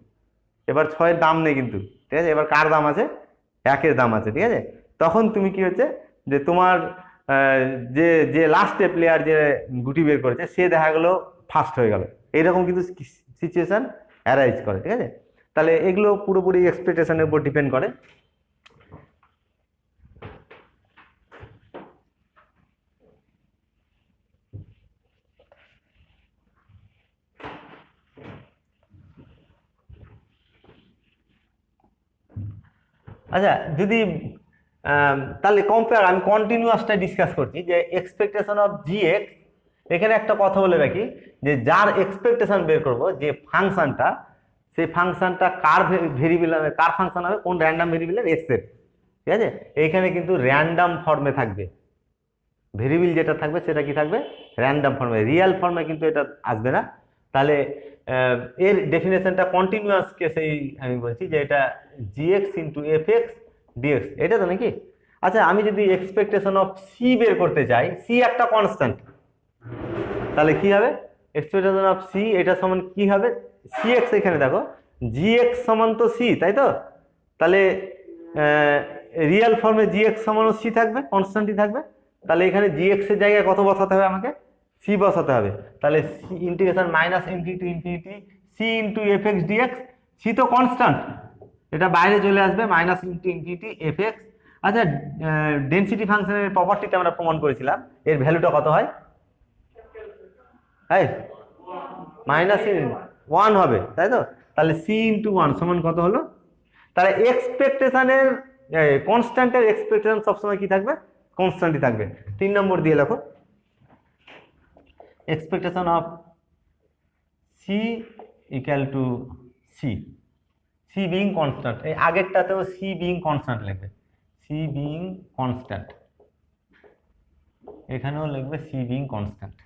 এবার 6-এর দাম নেই কিন্তু, ঠিক আছে? এবার কার দাম আছে, 1-এর দাম আছে, ঠিক আছে? তখন তুমি কি হচ্ছে যে তোমার যে যে লাস্টে প্লেয়ার যে গুটি বের করেছে, সে দেখা গেলো ফার্স্ট হয়ে গেল, এইরকম কিন্তু সিচুয়েশন অ্যারাইজ করে, ঠিক আছে? তাহলে এগুলো পুরোপুরি এক্সপেকটেশনের উপর ডিপেন্ড করে। আচ্ছা, যদি তাহলে কম্পেয়ার, আমি কন্টিনিউয়াসটা ডিসকাস করছি যে এক্সপেকটেশন অফ জিএক্স, এখানে একটা কথা বলে রাখি যে যার এক্সপেকটেশন বের করব, যে ফাংশনটা, সেই ফাংশনটা কার ভেরিয়েবল হবে, কার ফাংশন হবে, কোন র্যান্ডম ভেরিয়েবলের, এক্স এর, ঠিক আছে? এইখানে কিন্তু র্যান্ডম ফর্মে থাকবে, ভেরিয়েবল যেটা থাকবে সেটা কি থাকবে, র্যান্ডম ফর্মে, রিয়েল ফর্মে কিন্তু এটা আসবে না। তাহলে এর ডেফিনেশনটা কন্টিনিউয়াস কেসেই আমি বলছি যে এটা g x into f x d x, এটা তো নাকি? আচ্ছা, আমি যদি এক্সপেকটেশন অফ সি বের করতে চাই, সি একটা কনস্ট্যান্ট, তাহলে কি হবে, এক্সপেকটেশন অফ সি এটা সমান কি হবে, সি এক্স, এখানে দেখো জিএক্স সমান তো সি, তাই তো? তাহলে রিয়েল ফর্মে জিএক্স সমান সি থাকবে, কনস্ট্যান্টই থাকবে। তাহলে এখানে জিএক্স এর জায়গায় কত বসাতে হবে, আমাকে সি বসাতে হবে। তাহলে integration minus infinity infinity c into f x d x, c তো কনস্ট্যান্ট, এটা বাইরে চলে আসবে, minus into infinity f x. আচ্ছা, ডেনসিটি ফাংশনের প্রপার্টিতে আমরা প্রমাণ করেছিলাম, এর ভ্যালুটা কত হয়, হ্যাঁ -1 হবে, তাই তো? তাহলে সি ইন্টু 1 সমান কত হলো? তাহলে এক্সপেকটেশনের কনস্ট্যান্টের এক্সপেকটেশন সবসময় কি থাকবে, কনস্ট্যান্টই থাকবে। 3 নম্বর দিয়ে লেখো, expectation of c equal to c, c being constant, এই আগেরটাতেও সি বিং কনস্ট্যান্ট লিখবে, সি বিং কনস্ট্যান্ট, এখানেও লিখবে সি বিং কনস্ট্যান্ট।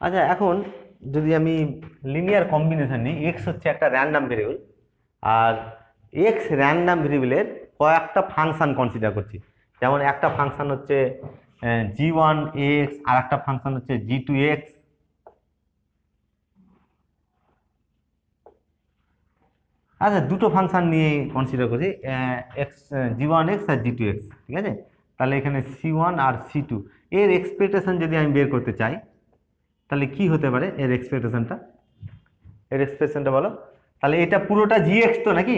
আচ্ছা, এখন যদি আমি লিনিয়ার কম্বিনেশন নিই, এক্স হচ্ছে একটা র্যান্ডম ভেরিয়েবল, আর এক্স র্যান্ডম ভেরিয়েবলের কয়েকটা ফাংশন কনসিডার করছি। যেমন একটা ফাংশন হচ্ছে g1 এক্স, আর একটা ফাংশন হচ্ছে g2 এক্স। আচ্ছা, দুটো ফাংশন নিয়ে কনসিডার করছি, এক্স g1 এক্স আর g2 এক্স, ঠিক আছে? তাহলে এখানে c1 আর c2, এর এক্সপেকটেশন যদি আমি বের করতে চাই, তাহলে কি হতে পারে এর এক্সপেকটেশনটা, এর এক্সপ্রেশনটা বলো। তাহলে এটা পুরোটা gx তো নাকি?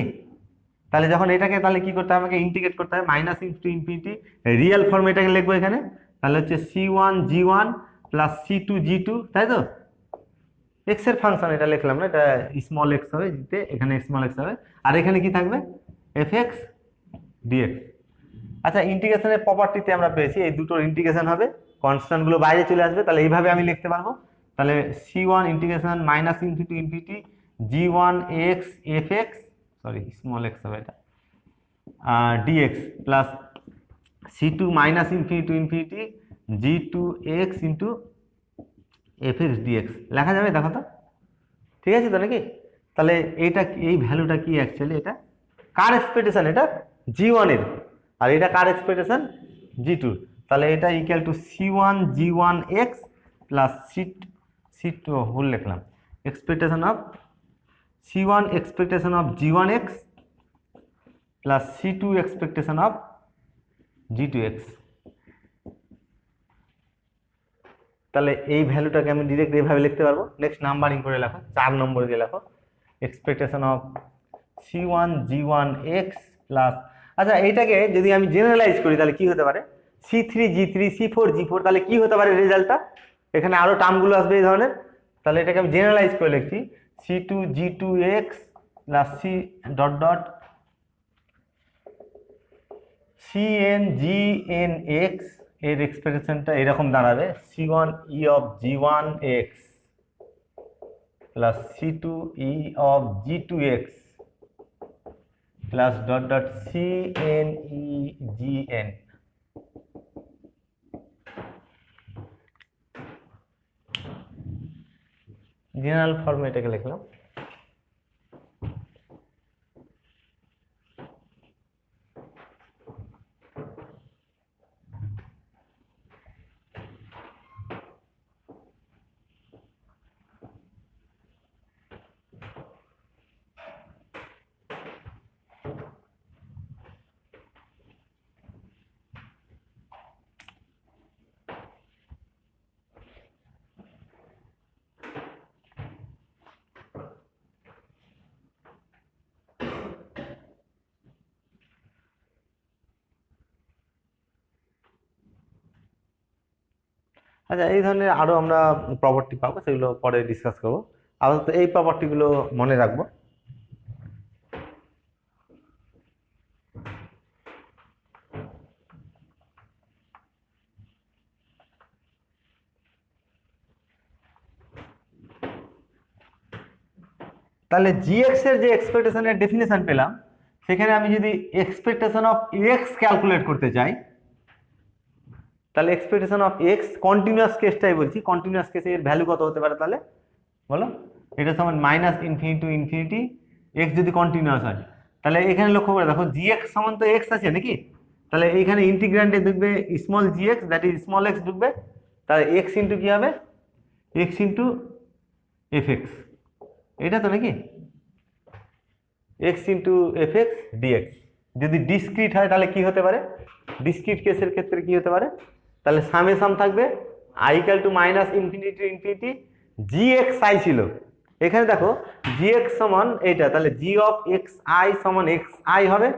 তাহলে যখন এটাকে, তাহলে কি করতে হবে, আমাকে ইন্টিগ্রেট করতে হবে, মাইনাস ইনটু ইনফিনিটি, রিয়েল ফর্মে এটাকে লিখবো এখানে, তাহলে হচ্ছে c1 g1 plus c2 g2, তাই তো? এক্স এর ফাংশন এটা লিখলাম না, এটা স্মল এক্স হবে, জিতে এখানে স্মল এক্স হবে, আর এখানে কি থাকবে, এফ এক্স ডিএক্স। আচ্ছা, ইন্টিগ্রেশনের প্রপার্টিতে আমরা পেয়েছি এই দুটোর ইন্টিগ্রেশন হবে, কনস্ট্যান্ট গুলো বাইরে চলে আসবে, তাহলে এইভাবে আমি লিখতে পারবো তাহলে c1 integration minus infinity to infinity g1 x fx, sorry small x হবে এটা, dx plus c2 minus infinity to infinity g2 x into fx dx লেখা যাবে, দেখো তো ঠিক আছে তো নাকি? তাহলে এইটা এই ভ্যালুটা কি অ্যাকচুয়ালি, এটা কার এক্সপেকটেশন, এটা g1 এর, আর এটা কার এক্সপেকটেশন g2, তাহলে এটা equal to c1 g1 x plus c2 whole লিখলাম expectation of c1 expectation of g1 x plus c2 expectation of g2 x। তাহলে এই ভ্যালুটাকে আমি ডিরেক্ট এইভাবে লিখতে পারবো। নেক্সট নাম্বারিং করে লেখো, 4 নম্বরে দিয়ে লেখো expectation of c1 g1 x plus, আচ্ছা এইটাকে যদি আমি জেনারেলাইজ করি তাহলে কি হতে পারে, c3 g3 c4 g4, তাহলে কি হতে পারে রেজাল্টটা, এখানে আরো টার্মগুলো আসবে এই ধরনের। তাহলে এটাকে আমি জেনারেলাইজ করে লিখছি c2 g2 x plus c dot dot cn gn x এর এক্সপ্রেশনটা এরকম দাঁড়াবে c1 e of g1 x plus c2 e of g2 x plus dot dot cn e gn। General ফর্মে এটাকে লিখলাম। আচ্ছা এই ধরনের আরো আমরা প্রপার্টি পাবো, সেগুলো পরে ডিসকাস করবো। আপাতত এই প্রপার্টিগুলো মনে রাখবো। তাহলে gx এর যে এক্সপেকটেশনের ডেফিনেশন পেলাম, সেখানে আমি যদি এক্সপেকটেশন অফ x ক্যালকুলেট করতে চাই, তাহলে এক্সপেকটেশন অফ এক্স কন্টিনিউয়াস কেসটাই বলছি, কন্টিনিউয়াস কেসে এর ভ্যালু কত হতে পারে তাহলে বলো, এটা সমান minus infinity to infinity x যদি কন্টিনিউয়াস হয়। তাহলে এখানে লক্ষ্য করে দেখো জি এক্স সমান তো এক্স আছে নাকি, তাহলে এইখানে ইন্টিগ্র্যান্ডে ঢুকবে small G x, that is small x ঢুকবে, তাহলে এক্স ইন্টু কি হবে, এক্স ইন্টু এফ এক্স, এটা তো নাকি x into f x d x. যদি ডিসক্রিট হয় তাহলে কি হতে পারে, ডিসক্রিট কেসের ক্ষেত্রে কি হতে পারে, তাহলে সামেশন থাকবে i equal to minus infinity to infinity g x i ছিল, এখানে দেখো জি এক্স সমান এইটা, তাহলে জি অফ এক্স আই সমান এক্স আই হবে,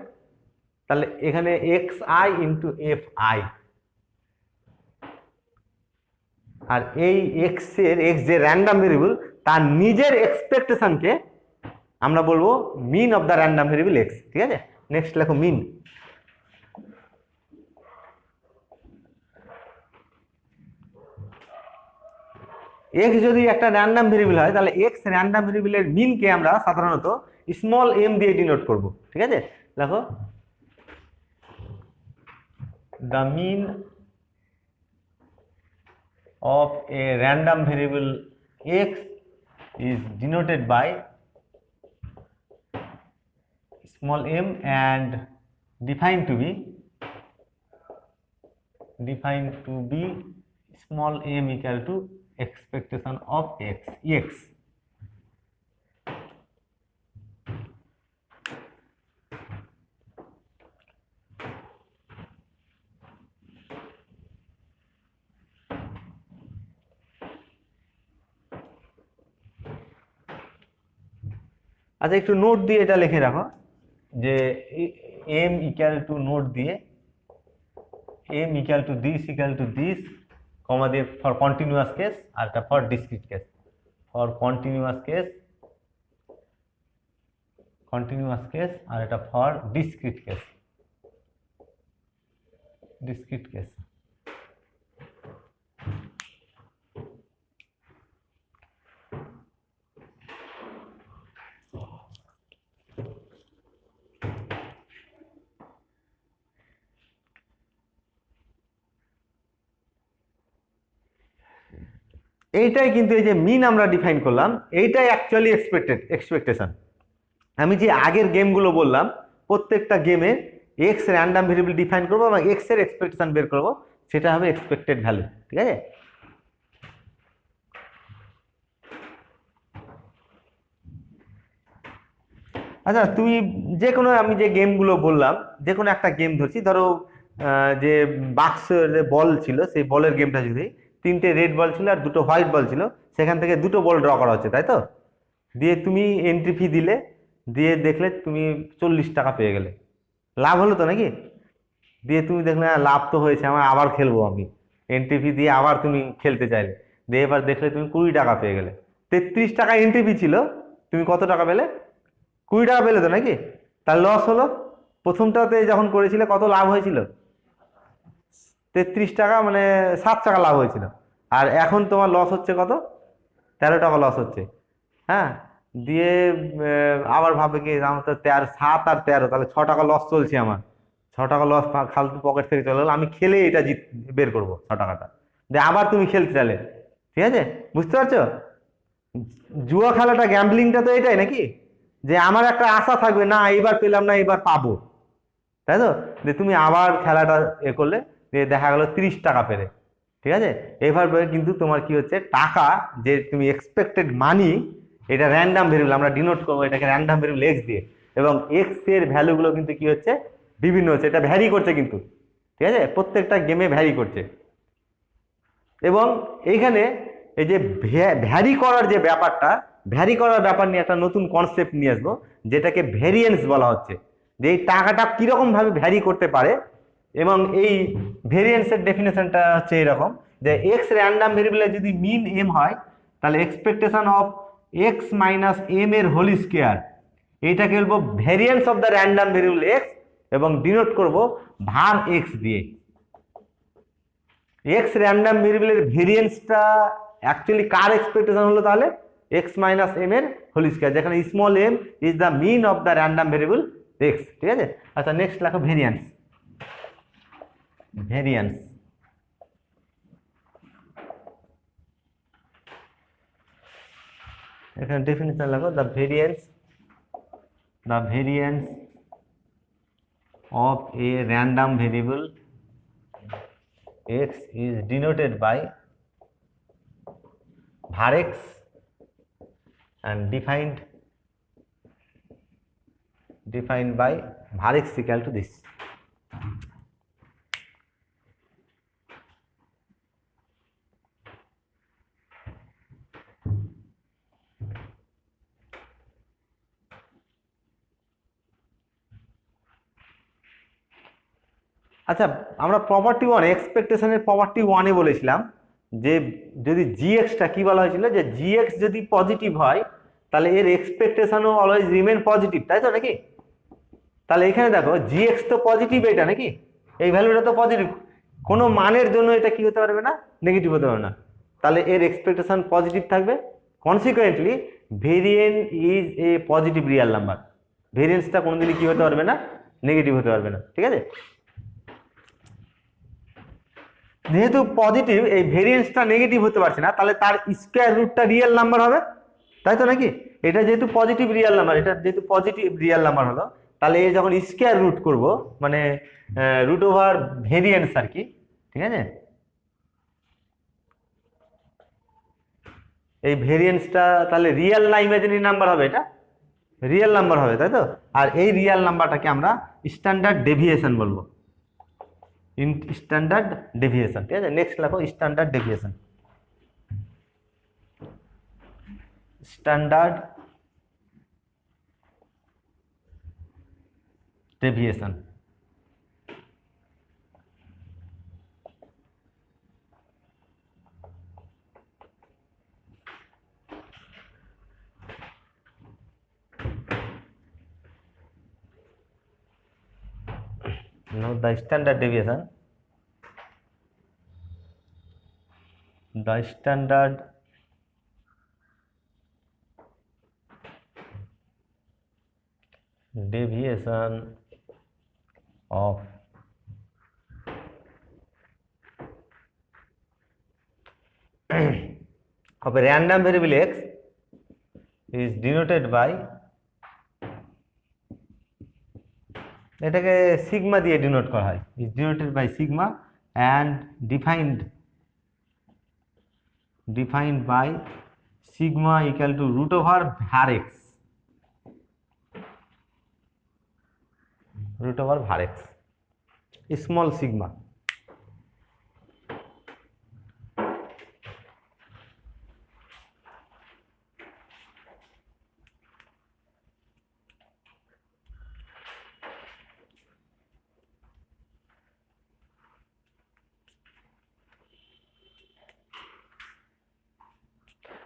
তাহলে এখানে x i into f i, আর এই এক্স এর এক্স যে র্যান্ডম ভেরিয়েবল তার নিজের এক্সপেকটেশনকে আমরা বলবো mean of the random variable x. ঠিক আছে, নেক্সট লেখো মিন। এক্স যদি একটা র্যান্ডম ভেরিয়েবল হয় তাহলে এক্স র্যান্ডম ভেরিয়েবলের মিনকে আমরা সাধারণত স্মল এম দিয়ে ডিনোট করব। ঠিক আছে, দেখো the mean of a random variable x is denoted by small m and defined to be small m equal to expectation of x ex। আচ্ছা একটু নোট দিয়ে এটা লিখে রাখো যে এম ইকুয়াল টু নোট দিয়ে m equal to this comma দিয়ে for continuous case, আর এটা for discrete case, for continuous case আর এটা ফর ডিসক্রিট কেস। এইটাই কিন্তু এই যে মিন আমরা ডিফাইন করলাম, এইটাই অ্যাকচুয়ালি এক্সপেকটেশন। আমি যে আগের গেমগুলো বললাম প্রত্যেকটা গেমে এক্স র্যান্ডাম ভেরিয়েবল ডিফাইন করবো এবং এক্স এর এক্সপেকটেশন বের করবো, সেটা হবে এক্সপেক্টেড ভ্যালু। ঠিক আছে, আচ্ছা তুমি যে কোনো, আমি যে গেমগুলো বললাম যে কোনো একটা গেম ধরছি, ধরো যে বাক্স বল ছিল, সেই বলের গেমটা যদি তিনটে রেড বল ছিল আর দুটো হোয়াইট বল ছিল, সেখান থেকে দুটো বল ড্র করা হচ্ছে, তাই তো? দিয়ে তুমি এন্ট্রি ফি দিলে, দিয়ে দেখলে তুমি 40 টাকা পেয়ে গেলে, লাভ হলো তো নাকি? দিয়ে তুমি দেখলে লাভ তো হয়েছে, আমার আবার খেলবো আমি, এন্ট্রি ফি দিয়ে আবার তুমি খেলতে চাইলে, দিয়ে এবার দেখলে তুমি 20 টাকা পেয়ে গেলে। 33 টাকা এন্ট্রি ফি ছিল, তুমি কত টাকা পেলে? 20 টাকা পেলে তো নাকি? তার লস হলো। প্রথমটাতে যখন করেছিলে কত লাভ হয়েছিল? 33 টাকা, মানে 7 টাকা লাভ হয়েছিল। আর এখন তোমার লস হচ্ছে কত? 13 টাকা লস হচ্ছে। হ্যাঁ, দিয়ে আবার ভাবে কি আমার তো 7 আর 13, তাহলে 6 টাকা লস চলছে আমার। 6 টাকা লস ফালতু পকেট থেকে চলে গেলো, আমি খেলে এটা বের করবো 6 টাকাটা। দিয়ে আবার তুমি খেলতে চাইলে, ঠিক আছে? বুঝতে পারছো? জুয়া খেলাটা, গ্যাম্বলিংটা তো এটাই নাকি, যে আমার একটা আশা থাকবে, না এইবার পেলাম না এবার পাবো, তাই তো? যে তুমি আবার খেলাটা করলে, যে দেখা গেল 30 টাকা পেলে, ঠিক আছে? এভাবে কিন্তু তোমার কি হচ্ছে, টাকা যে তুমি এক্সপেক্টেড মানি, এটা র্যান্ডাম ভেরিয়েবল, আমরা ডিনোট করবো এটাকে র্যান্ডাম ভেরিয়েবল এক্স দিয়ে, এবং এক্স এর ভ্যালুগুলো কিন্তু কি হচ্ছে, বিভিন্ন হচ্ছে, এটা ভ্যারি করছে কিন্তু, ঠিক আছে? প্রত্যেকটা গেমে ভ্যারি করছে। এবং এইখানে এই যে ভ্যারি করার যে ব্যাপারটা, ভ্যারি করার ব্যাপার নিয়ে একটা নতুন কনসেপ্ট নিয়ে আসবো, যেটাকে ভেরিয়েন্স বলা হচ্ছে, যে এই টাকাটা কিরকম ভাবে ভ্যারি করতে পারে। এবং এই ভেরিয়েন্সের ডেফিনেশনটা হচ্ছে এরকম, যে এক্স র্যান্ডাম ভেরিয়েবলের যদি মিন এম হয়, তাহলে expectation of x minus m এর হোল স্কোয়ার, এইটাকে বলবো variance of the random variable x, এবং ডিনোট করব var এক্স দিয়ে। এক্স র্যান্ডাম ভেরিয়েবলের ভেরিয়েন্সটা অ্যাকচুয়ালি কার এক্সপেকটেশন হলো তাহলে? এক্স মাইনাস এম এর হোল স্কোয়ার, যেখানে small m is the mean of the random variable x. ঠিক আছে, আচ্ছা নেক্সট লেখো ভেরিয়েন্স। ভেরিয়েন্স, এখানে ডেফিনিশন লেখো, the variance of a random variable x is denoted by var x and defined by var x equal to this. আচ্ছা, আমরা property one, এক্সপেকটেশনের property ওয়ানে বলেছিলাম যে যদি জিএক্সটা কি বলা হয়েছিল, যে জিএক্স যদি পজিটিভ হয় তাহলে এর এক্সপেকটেশনও অলওয়েজ রিমেন পজিটিভ, তাই তো নাকি? তাহলে এখানে দেখো জিএক্স তো পজিটিভ, এটা নাকি এই ভ্যালুটা তো পজিটিভ, কোনো মানের জন্য এটা কি হতে পারবে না, নেগেটিভ হতে পারবে না, তাহলে এর এক্সপেকটেশন পজিটিভ থাকবে। Consequently variant is a positive real number, ভেরিয়েন্সটা কোনোদিনই কি হতে পারবে না, নেগেটিভ হতে পারবে না। ঠিক আছে, যেহেতু পজিটিভ, এই ভেরিয়েন্সটা নেগেটিভ হতে পারছে না, তাহলে তার স্কোয়ার রুটটা রিয়েল নাম্বার হবে, তাই তো নাকি? এটা যেহেতু পজিটিভ রিয়েল নাম্বার, এটা যেহেতু পজিটিভ রিয়েল নাম্বার হলো, তাহলে এই যখন স্কোয়ার রুট করব, মানে রুট ওভার ভেরিয়েন্স আর কি, ঠিক আছে? এই ভেরিয়েন্সটা তাহলে রিয়েল না ইমাজিনারি নাম্বার হবে? এটা রিয়েল নাম্বার হবে, তাই তো? আর এই রিয়েল নাম্বারটাকে আমরা স্ট্যান্ডার্ড ডেভিয়েশন বলবো, স্ট্যান্ডার্ড ডেভিয়েশন। ঠিক আছে, নেক্সট লেখো standard deviation. Standard deviation, now the standard deviation, the standard deviation of of a random variable x is denoted by, এটাকে সিগমা দিয়ে ডিনোট করা হয়, is denoted by sigma and defined by sigma equal to root over var x, root over var x, small sigma.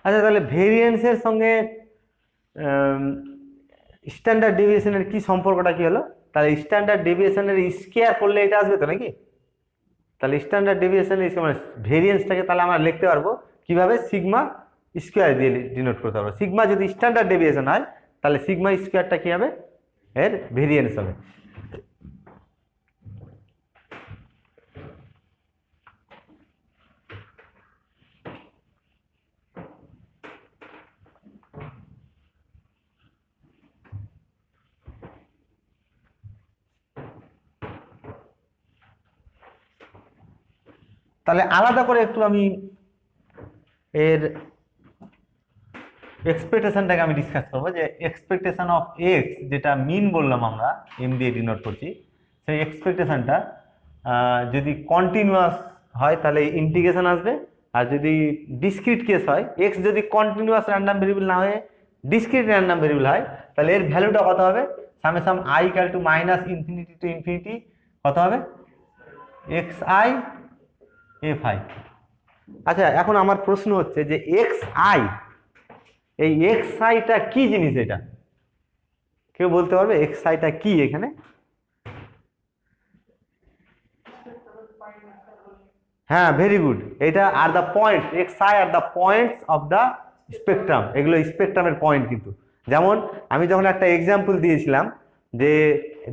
আচ্ছা, তাহলে ভেরিয়েন্সের সঙ্গে standard ডেভিয়েশনের কি সম্পর্কটা কি হলো? তাহলে স্ট্যান্ডার্ড ডেভিয়েশনের স্কোয়ার করলে এটা আসবে তো নাকি? তাহলে স্ট্যান্ডার্ড ডেভিয়েশনের মানে ভেরিয়েন্সটাকে তাহলে আমরা লিখতে পারবো কিভাবে? সিগমা স্কোয়ার দিয়ে ডিনোট করতে পারবো। সিগমা যদি স্ট্যান্ডার্ড ডেভিয়েশন হয় তাহলে সিগমা স্কোয়ারটা কি হবে? এর ভেরিয়েন্স হবে। তাহলে আলাদা করে একটু আমি এর এক্সপেকটেশনটাকে আমি ডিসকাস করবো, যে এক্সপেকটেশন অফ এক্স যেটা মিন বললাম আমরা এম দিয়ে ডিনোট করছি, সেই এক্সপেকটেশনটা যদি কন্টিনিউয়াস হয় তাহলে ইন্টিগ্রেশন আসবে, আর যদি ডিসক্রিট কেস হয়, এক্স যদি কন্টিনিউয়াস র্যান্ডম ভেরিয়েবল না হয়ে ডিসক্রিট র্যান্ডম ভেরিয়েবল হয়, তাহলে এর ভ্যালুটা কত হবে? Summation I equal to minus infinity to infinity কত হবে? X i f I. আচ্ছা, এখন আমার প্রশ্ন হচ্ছে যে এক্স আই, এই এক্স আইটা কি জিনিস? এটা কেউ বলতে পারবে এক্স আইটা কি এখানে? হ্যাঁ, ভেরি গুড। এটা are the point, x I are the points of the spectrum, এগুলো স্পেকট্রামের পয়েন্ট। কিন্তু যেমন আমি যখন একটা এক্সাম্পল দিয়েছিলাম যে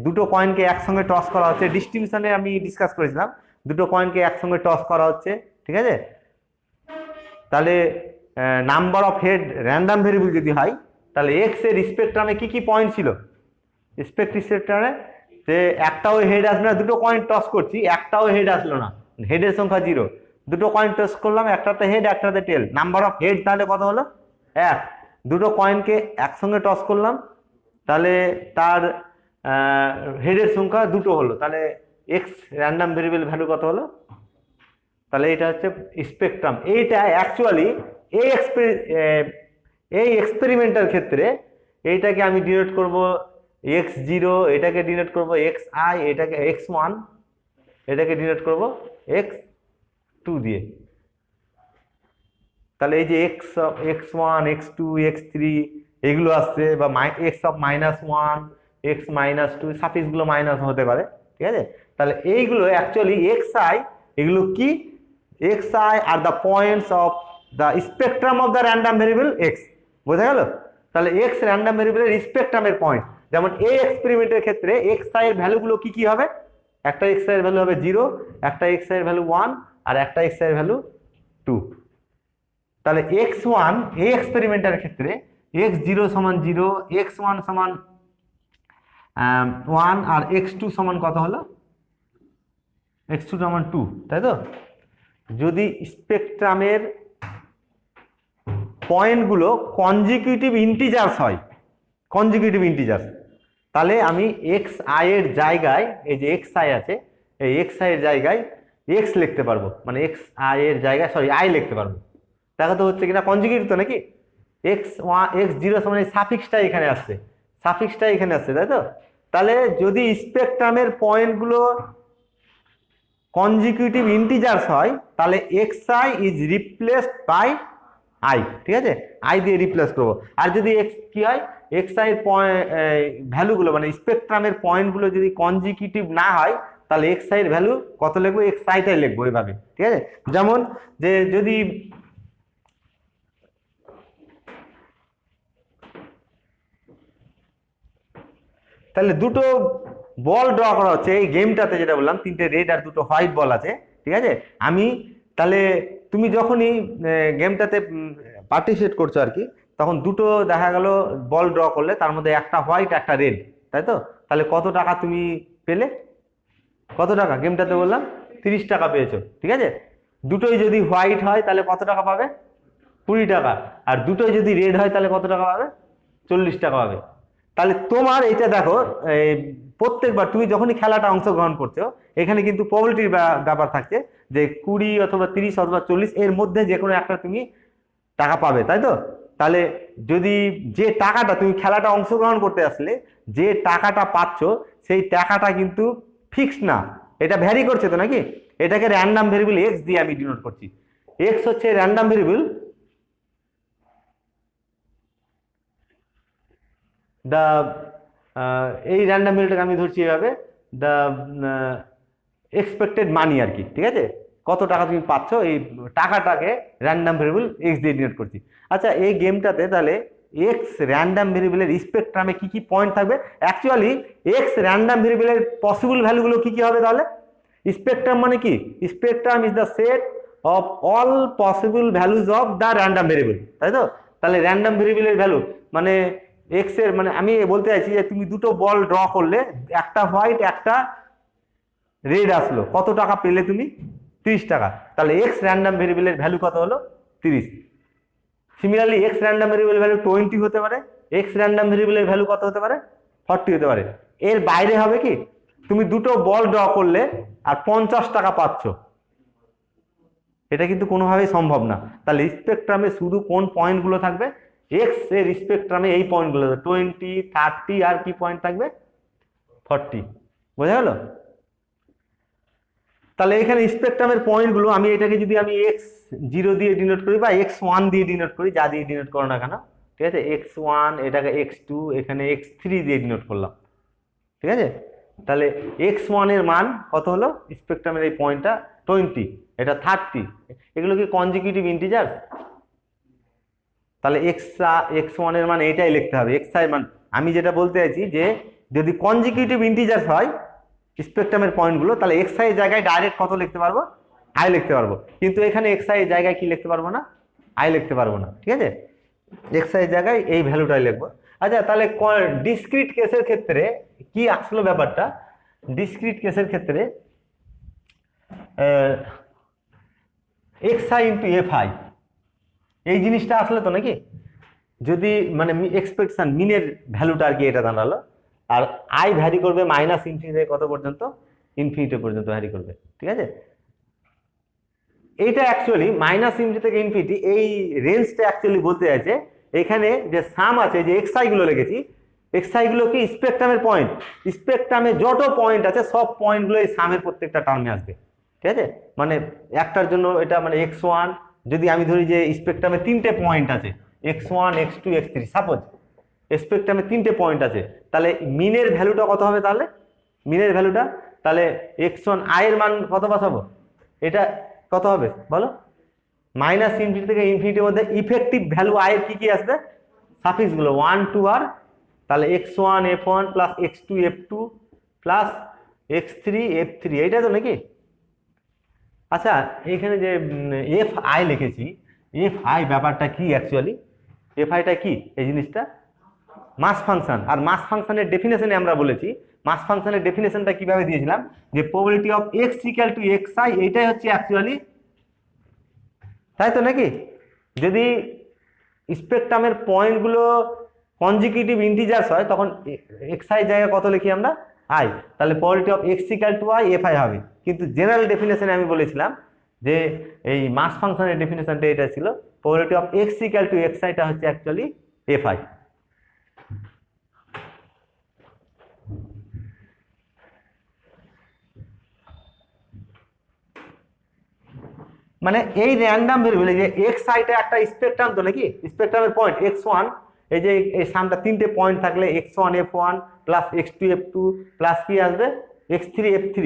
দুটো কয়েনকে একসঙ্গে টস করা হচ্ছে, ডিস্ট্রিবিউশনে আমি ডিসকাস করেছিলাম, দুটো কয়েনকে একসঙ্গে টস করা হচ্ছে, ঠিক আছে? তাহলে number of head random variable যদি হয়, তাহলে এক্স এর স্পেকট্রামে কি কি পয়েন্ট ছিল? স্পেকট্রামে যে একটাও হেড আসবে না, দুটো কয়েন টস করছি, একটাও হেড আসলো না, হেডের সংখ্যা 0, দুটো কয়েন টস করলাম, একটাতে হেড একটাতে টেল, নাম্বার অফ হেড তাহলে কত হলো? 1। দুটো কয়েনকে একসঙ্গে টস করলাম, তাহলে তার হেডের সংখ্যা 2 হলো, তাহলে এক্স র্যান্ডম ভেরিয়েবল ভ্যালু কত হলো? তাহলে এটা হচ্ছে স্পেকট্রাম। এইটা অ্যাকচুয়ালি এই এক্সপেরিমেন্টের ক্ষেত্রে এইটাকে আমি ডিনোট করব x0, এটাকে ডিনোট করব xi, এটাকে x1, এটাকে ডিনোট করব x2 দিয়ে। তাহলে এই যে x1, x2, x3 এগুলো আসছে, বা x অফ -1, x -2 সাফিক্সগুলো মাইনাস হতে পারে, ঠিক আছে? তাহলে এইগুলো অ্যাকচুয়ালি xi, এগুলো কি? xi are the points of the spectrum of the random variable x। বোঝা গেল? তাহলে x র্যান্ডম ভেরিয়েবলের স্পেকট্রামের পয়েন্ট। যেমন এই এক্সপেরিমেন্টের ক্ষেত্রে xi এর ভ্যালুগুলো কি কি হবে? একটা xi এর ভ্যালু হবে 0, একটা xi এর ভ্যালু 1, আর একটা xi এর ভ্যালু 2। তাহলে x1 এই এক্সপেরিমেন্টের ক্ষেত্রে x0 সমান 0, x1 সমান 1, আর x2 সমান কত হলো? x2 সমান 2, তাই তো? যদি স্পেকট্রামের পয়েন্টগুলো কনজিকিউটিভ ইন্টিজার্স হয়, কনজিকিউটিভ ইন্টিজার্স, তাহলে আমি xi এর জায়গায়, এই যে xi আছে, এই xi এর জায়গায় x লিখতে পারবো, মানে xi এর জায়গায় i লিখতে পারবো। দেখা তো হচ্ছে কিনা কনজিকিউটিভ তো নাকি? x0 সমান এই সাফিক্সটা এখানে আসছে, সাফিক্সটা এখানে আসছে, তাই তো? তাহলে যদি স্পেকট্রামের পয়েন্টগুলো কনজিকিউটিভ ইন্টিজার্স হয়, তাহলে xi is replaced by i, ঠিক আছে? i দিয়ে রিপ্লেস করবো। আর যদি x কি হয়, xi এর ভ্যালুগুলো মানে স্পেকট্রামের পয়েন্টগুলো যদি কনজিকিউটিভ না হয়, তাহলে xi এর ভ্যালু কত লিখবো? xi-টাই লিখবো এইভাবে, ঠিক আছে? যেমন যে যদি তাহলে দুটো বল ড্র করা হচ্ছে এই গেমটাতে, যেটা বললাম 3টে রেড আর 2টো হোয়াইট বল আছে, ঠিক আছে? আমি তাহলে তুমি যখনই গেমটাতে পার্টিসিপেট করছো আর কি, তখন দুটো দেখা গেল বল ড্র করলে তার মধ্যে একটা হোয়াইট একটা রেড, তাই তো? তাহলে কত টাকা তুমি পেলে? কত টাকা গেমটাতে বললাম 30 টাকা পেয়েছো, ঠিক আছে? দুটোই যদি হোয়াইট হয় তাহলে কত টাকা পাবে? 20 টাকা। আর দুটোই যদি রেড হয় তাহলে কত টাকা পাবে? 40 টাকা পাবে। তাহলে তোমার এটা দেখো, প্রত্যেকবার তুমি যখনই খেলাটা অংশগ্রহণ করছো এখানে কিন্তু প্রবাবিলিটির ব্যাপার থাকছে যে 20 অথবা 30 অথবা 40 এর মধ্যে যে কোনো একটা তুমি টাকা পাবে, তাই তো? তাহলে যদি যে টাকাটা তুমি খেলাটা অংশগ্রহণ করতে আসলে যে টাকাটা পাচ্ছ সেই টাকাটা কিন্তু ফিক্সড না, এটা ভ্যারি করছে তো নাকি? এটাকে র্যান্ডম ভেরিয়েবল এক্স দিয়ে আমি ডিনোট করছি। এক্স হচ্ছে র্যান্ডম ভেরিয়েবল, দ্য এই র্যান্ডম ভ্যালুটাকে আমি ধরছি এভাবে, দ্য এক্সপেক্টেড মানি আর কি, ঠিক আছে? কত টাকা তুমি পাচ্ছ এই টাকাটাকে র্যান্ডম ভেরিয়েবল এক্স দিয়ে ডিনোট করছি। আচ্ছা, এই গেমটাতে তাহলে এক্স র্যান্ডম ভেরিয়েবলের স্পেকট্রামে কি কি পয়েন্ট থাকবে? অ্যাকচুয়ালি এক্স র্যান্ডম ভেরিয়েবলের পসিবল ভ্যালুগুলো কি কি হবে তাহলে? স্পেকট্রাম মানে কি? Spectrum is the set of all possible values of the random variable, তাই তো? তাহলে র্যান্ডম ভেরিয়েবলের ভ্যালু মানে এক্স এর মানে আমি বলতে চাইছি যে তুমি দুটো বল ড্র করলে একটা হোয়াইট একটা রেড আসলো, কত টাকা পেলে তুমি? 30 টাকা। তাহলে এক্স র্যান্ডম ভেরিয়েবলের ভ্যালু কত হলো? 30। সিমিলারলি এক্স র্যান্ডম ভেরিয়েবলের ভ্যালু 20 হতে পারে, এক্স র্যান্ডম ভেরিয়েবলের ভ্যালু কত হতে পারে? 40 হতে পারে। এর বাইরে হবে কি? তুমি দুটো বল ড্র করলে আর 50 টাকা পাচ্ছ, এটা কিন্তু কোনোভাবেই সম্ভব না। তাহলে স্পেকট্রামে শুধু কোন পয়েন্টগুলো থাকবে? এক্স এর স্পেকট্রামে এই পয়েন্টগুলো 20, 30 আর কি পয়েন্ট থাকবে? 40। বোঝা গেল? তাহলে এখানে স্পেকট্রামের পয়েন্টগুলো আমি এটাকে যদি আমি x0 দিয়ে ডিনোট করি বা x1 দিয়ে ডিনোট করি, যা দিয়ে ডিনোট করো না কেন, ঠিক আছে? x1, এটাকে x2, এখানে x3 দিয়ে ডিনোট করলাম, ঠিক আছে? তাহলে x1 এর মান কত হলো? স্পেকট্রামের এই পয়েন্টটা 20, এটা 30। এগুলো কি কনজিকিউটিভ ইন্টিজার? তাহলে x1 এর মান এটাই লিখতে হবে, xi এর মান। আমি যেটা বলতে চাইছি যে যদি কনজিকিউটিভ ইন্টিজার হয় স্পেকট্রামের পয়েন্টগুলো, তাহলে xi এর জায়গায় ডাইরেক্ট কত লিখতে পারবো? i লিখতে পারবো। কিন্তু এখানে xi এর জায়গায় কি লিখতে পারবো না? i লিখতে পারবো না, ঠিক আছে? xi এর জায়গায় এই ভ্যালুটাই লিখবো। আচ্ছা, তাহলে ডিসক্রিট কেসের ক্ষেত্রে কি আসলো ব্যাপারটা? ডিসক্রিট কেসের ক্ষেত্রে xi ইন্টু fi এই জিনিসটা আসলে তো নাকি? যদি মানে এক্সপেকটেশন মিনের ভ্যালুটা আর কি এটা দাঁড়ালো, আর আই ভ্যারি করবে মাইনাস ইনফিনিটি কত পর্যন্ত? ইনফিনিটি পর্যন্ত ভ্যারি করবে, ঠিক আছে? এইটা অ্যাকচুয়ালি মাইনাস ইনফিনিটি থেকে ইনফিনিটি এই রেঞ্জটা অ্যাকচুয়ালি বলতে চাইছে এখানে যে সাম আছে, যে এক্সআই গুলো লিখেছি, এক্সআই গুলো কি স্পেকট্রামের পয়েন্ট। স্পেকট্রামে যত পয়েন্ট আছে সব পয়েন্টগুলো এই সামের প্রত্যেকটা টার্মে আসবে, ঠিক আছে? মানে একটার জন্য এটা মানে x1, যদি আমি ধরি যে স্পেকট্রামে 3টে পয়েন্ট আছে x1, x2, x3, সাপোজ স্পেকট্রামে 3টে পয়েন্ট আছে, তাহলে মিনের ভ্যালুটা কত হবে? তাহলে মিনের ভ্যালুটা তাহলে x1 i এর মান কত বসাবো? এটা কত হবে বলো? মাইনাস ইনফিনিটি থেকে ইনফিনিটির মধ্যে ইফেক্টিভ ভ্যালু i এর কি কি আসবে? সাফিক্স গুলো 1, 2 আর, তাহলে x1 f1 plus x2 f2 plus x3 f3, এইটা তো নাকি? আচ্ছা, এখানে যে fi লিখেছি, fi ব্যাপারটা কি অ্যাকচুয়ালি? fiটা কি এই জিনিসটা? মাস ফাংশন। আর মাস ফাংশনের ডেফিনেশনে আমরা বলেছি, মাস ফাংশনের ডেফিনেশনটা কিভাবে দিয়েছিলাম যে probability of x equal two xi, এইটাই হচ্ছে অ্যাকচুয়ালি, তাই তো নাকি? যদি স্পেকট্রামের পয়েন্টগুলো কনজিকিউটিভ ইন্টিজার্স হয় তখন xi জায়গায় কত লিখি আমরা? i। তাহলে probability of x equal two i fi হবে। কিন্তু জেনারেল ডেফিনেশনে আমি বলেছিলাম যে এই মাস ফাংশনের ডেফিনেশনটা এটা ছিল, probability of x equal two xi টা হচ্ছে অ্যাকচুয়ালি fi। মানে এই র্যান্ডম ভেরিয়েবল যে xi টা একটা স্পেকট্রাম তো নাকি? স্পেকট্রামের পয়েন্ট x1, এই যে এই সামটা 3টে পয়েন্ট থাকলে x1 f1 plus x2 f2 plus কি আসবে? x3 f3।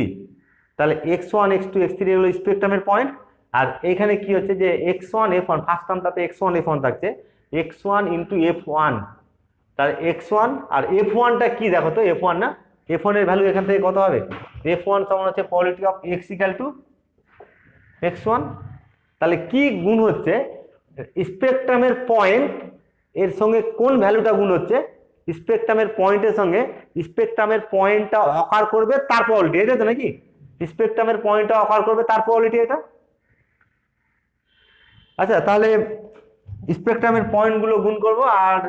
তাহলে x1 x2 x3 এগুলো স্পেকট্রামের পয়েন্ট। আর এখানে কি হচ্ছে যে x1 f1, first টার্মটাতে x1 f1 থাকছে, x1 ইন্টু f1, তাহলে x1 আর f1টা কি দেখো তো? f1 না? f1 এর ভ্যালু এখান থেকে কত হবে? f1 সমান হচ্ছে probability of x equal two x1। তাহলে কি গুণ হচ্ছে? স্পেকট্রামের পয়েন্ট এর সঙ্গে কোন ভ্যালুটা গুণ হচ্ছে, স্পেকট্রামের পয়েন্টের সঙ্গে স্পেকট্রামের পয়েন্টটা অকার করবে তার প্রবাবিলিটি, এটা তো নাকি স্পেকট্রামের পয়েন্টটা অকার করবে তার প্রবাবিলিটি এটা। আচ্ছা তাহলে স্পেকট্রামের পয়েন্টগুলো গুণ করব আর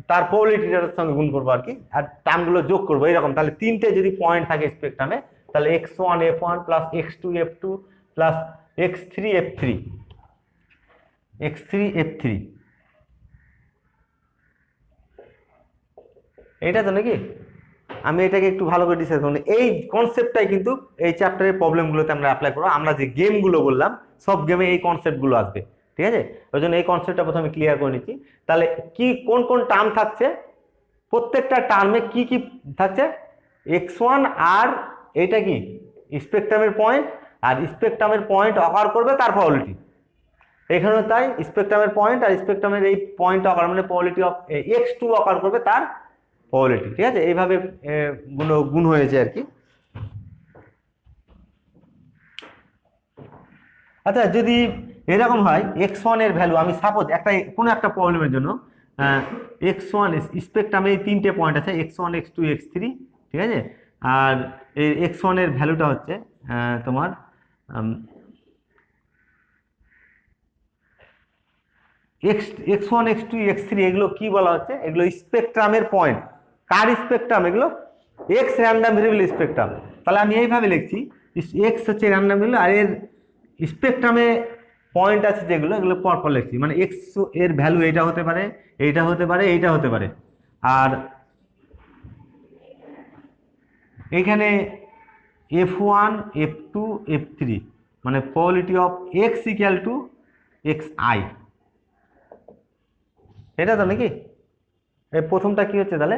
তার প্রবাবিলিটিটার সঙ্গে গুণ করবো আর কি, আর টার্মগুলো যোগ করবো এরকম। তাহলে তিনটে যদি পয়েন্ট থাকে স্পেকট্রামে, তাহলে x1 f1 plus x2 f2 plus x3 f3 x3 f3 এইটা তো নাকি। আমি এটাকে একটু ভালো করে ডিসাইড করব, এই কনসেপ্টটাই কিন্তু এই চ্যাপ্টারের প্রবলেমগুলোতে আমরা অ্যাপ্লাই করবো। আমরা যে গেমগুলো বললাম সব গেমে এই কনসেপ্টগুলো আসবে, ঠিক আছে। ওই জন্য এই কনসেপ্টটা প্রথমে ক্লিয়ার করে নিচ্ছি। তাহলে কি কোন কোন টার্ম থাকছে, প্রত্যেকটা টার্মে কি কি থাকছে, x1 আর এটা কি স্পেকট্রামের পয়েন্ট, আর স্পেকট্রামের পয়েন্ট অকার করবে তার প্রবাবিলিটি। এখানেও তাই, স্পেকট্রামের পয়েন্ট আর স্পেকট্রামের এই পয়েন্ট অকার মানে প্রবাবিলিটি অফ x2 অকার করবে তার প্রবাবিলিটি, ঠিক আছে। এইভাবে গুণ হয়েছে আর কি। আচ্ছা যদি এরকম হয় x1 এর ভ্যালু, আমি সাপোজ একটা কোনো একটা প্রবলেমের জন্য x1 স্পেকট্রামে এই তিনটে পয়েন্ট আছে x1 x2 x3, ঠিক আছে। আর এই x1 এর ভ্যালুটা হচ্ছে তোমার x1 x2 x3, এগুলো কি বলা হচ্ছে, এগুলো স্পেকট্রামের পয়েন্ট। কার স্পেকট্রাম এগুলো, এক্স র্যান্ডম ভেরিয়েবল স্পেকট্রাম। তাহলে আমি এইভাবে লিখছি, এক্স হচ্ছে র্যান্ডম ভেরিয়েবল আর এর স্পেকট্রামে পয়েন্ট আছে যেগুলো, এগুলো পরপর লিখছি। মানে এক্স এর ভ্যালু এইটা হতে পারে, এইটা হতে পারে, এইটা হতে পারে। আর এখানে f1 f2 f3 মানে probability of x equal two xi, এটা তো নাকি। এই প্রথমটা কি হচ্ছে তাহলে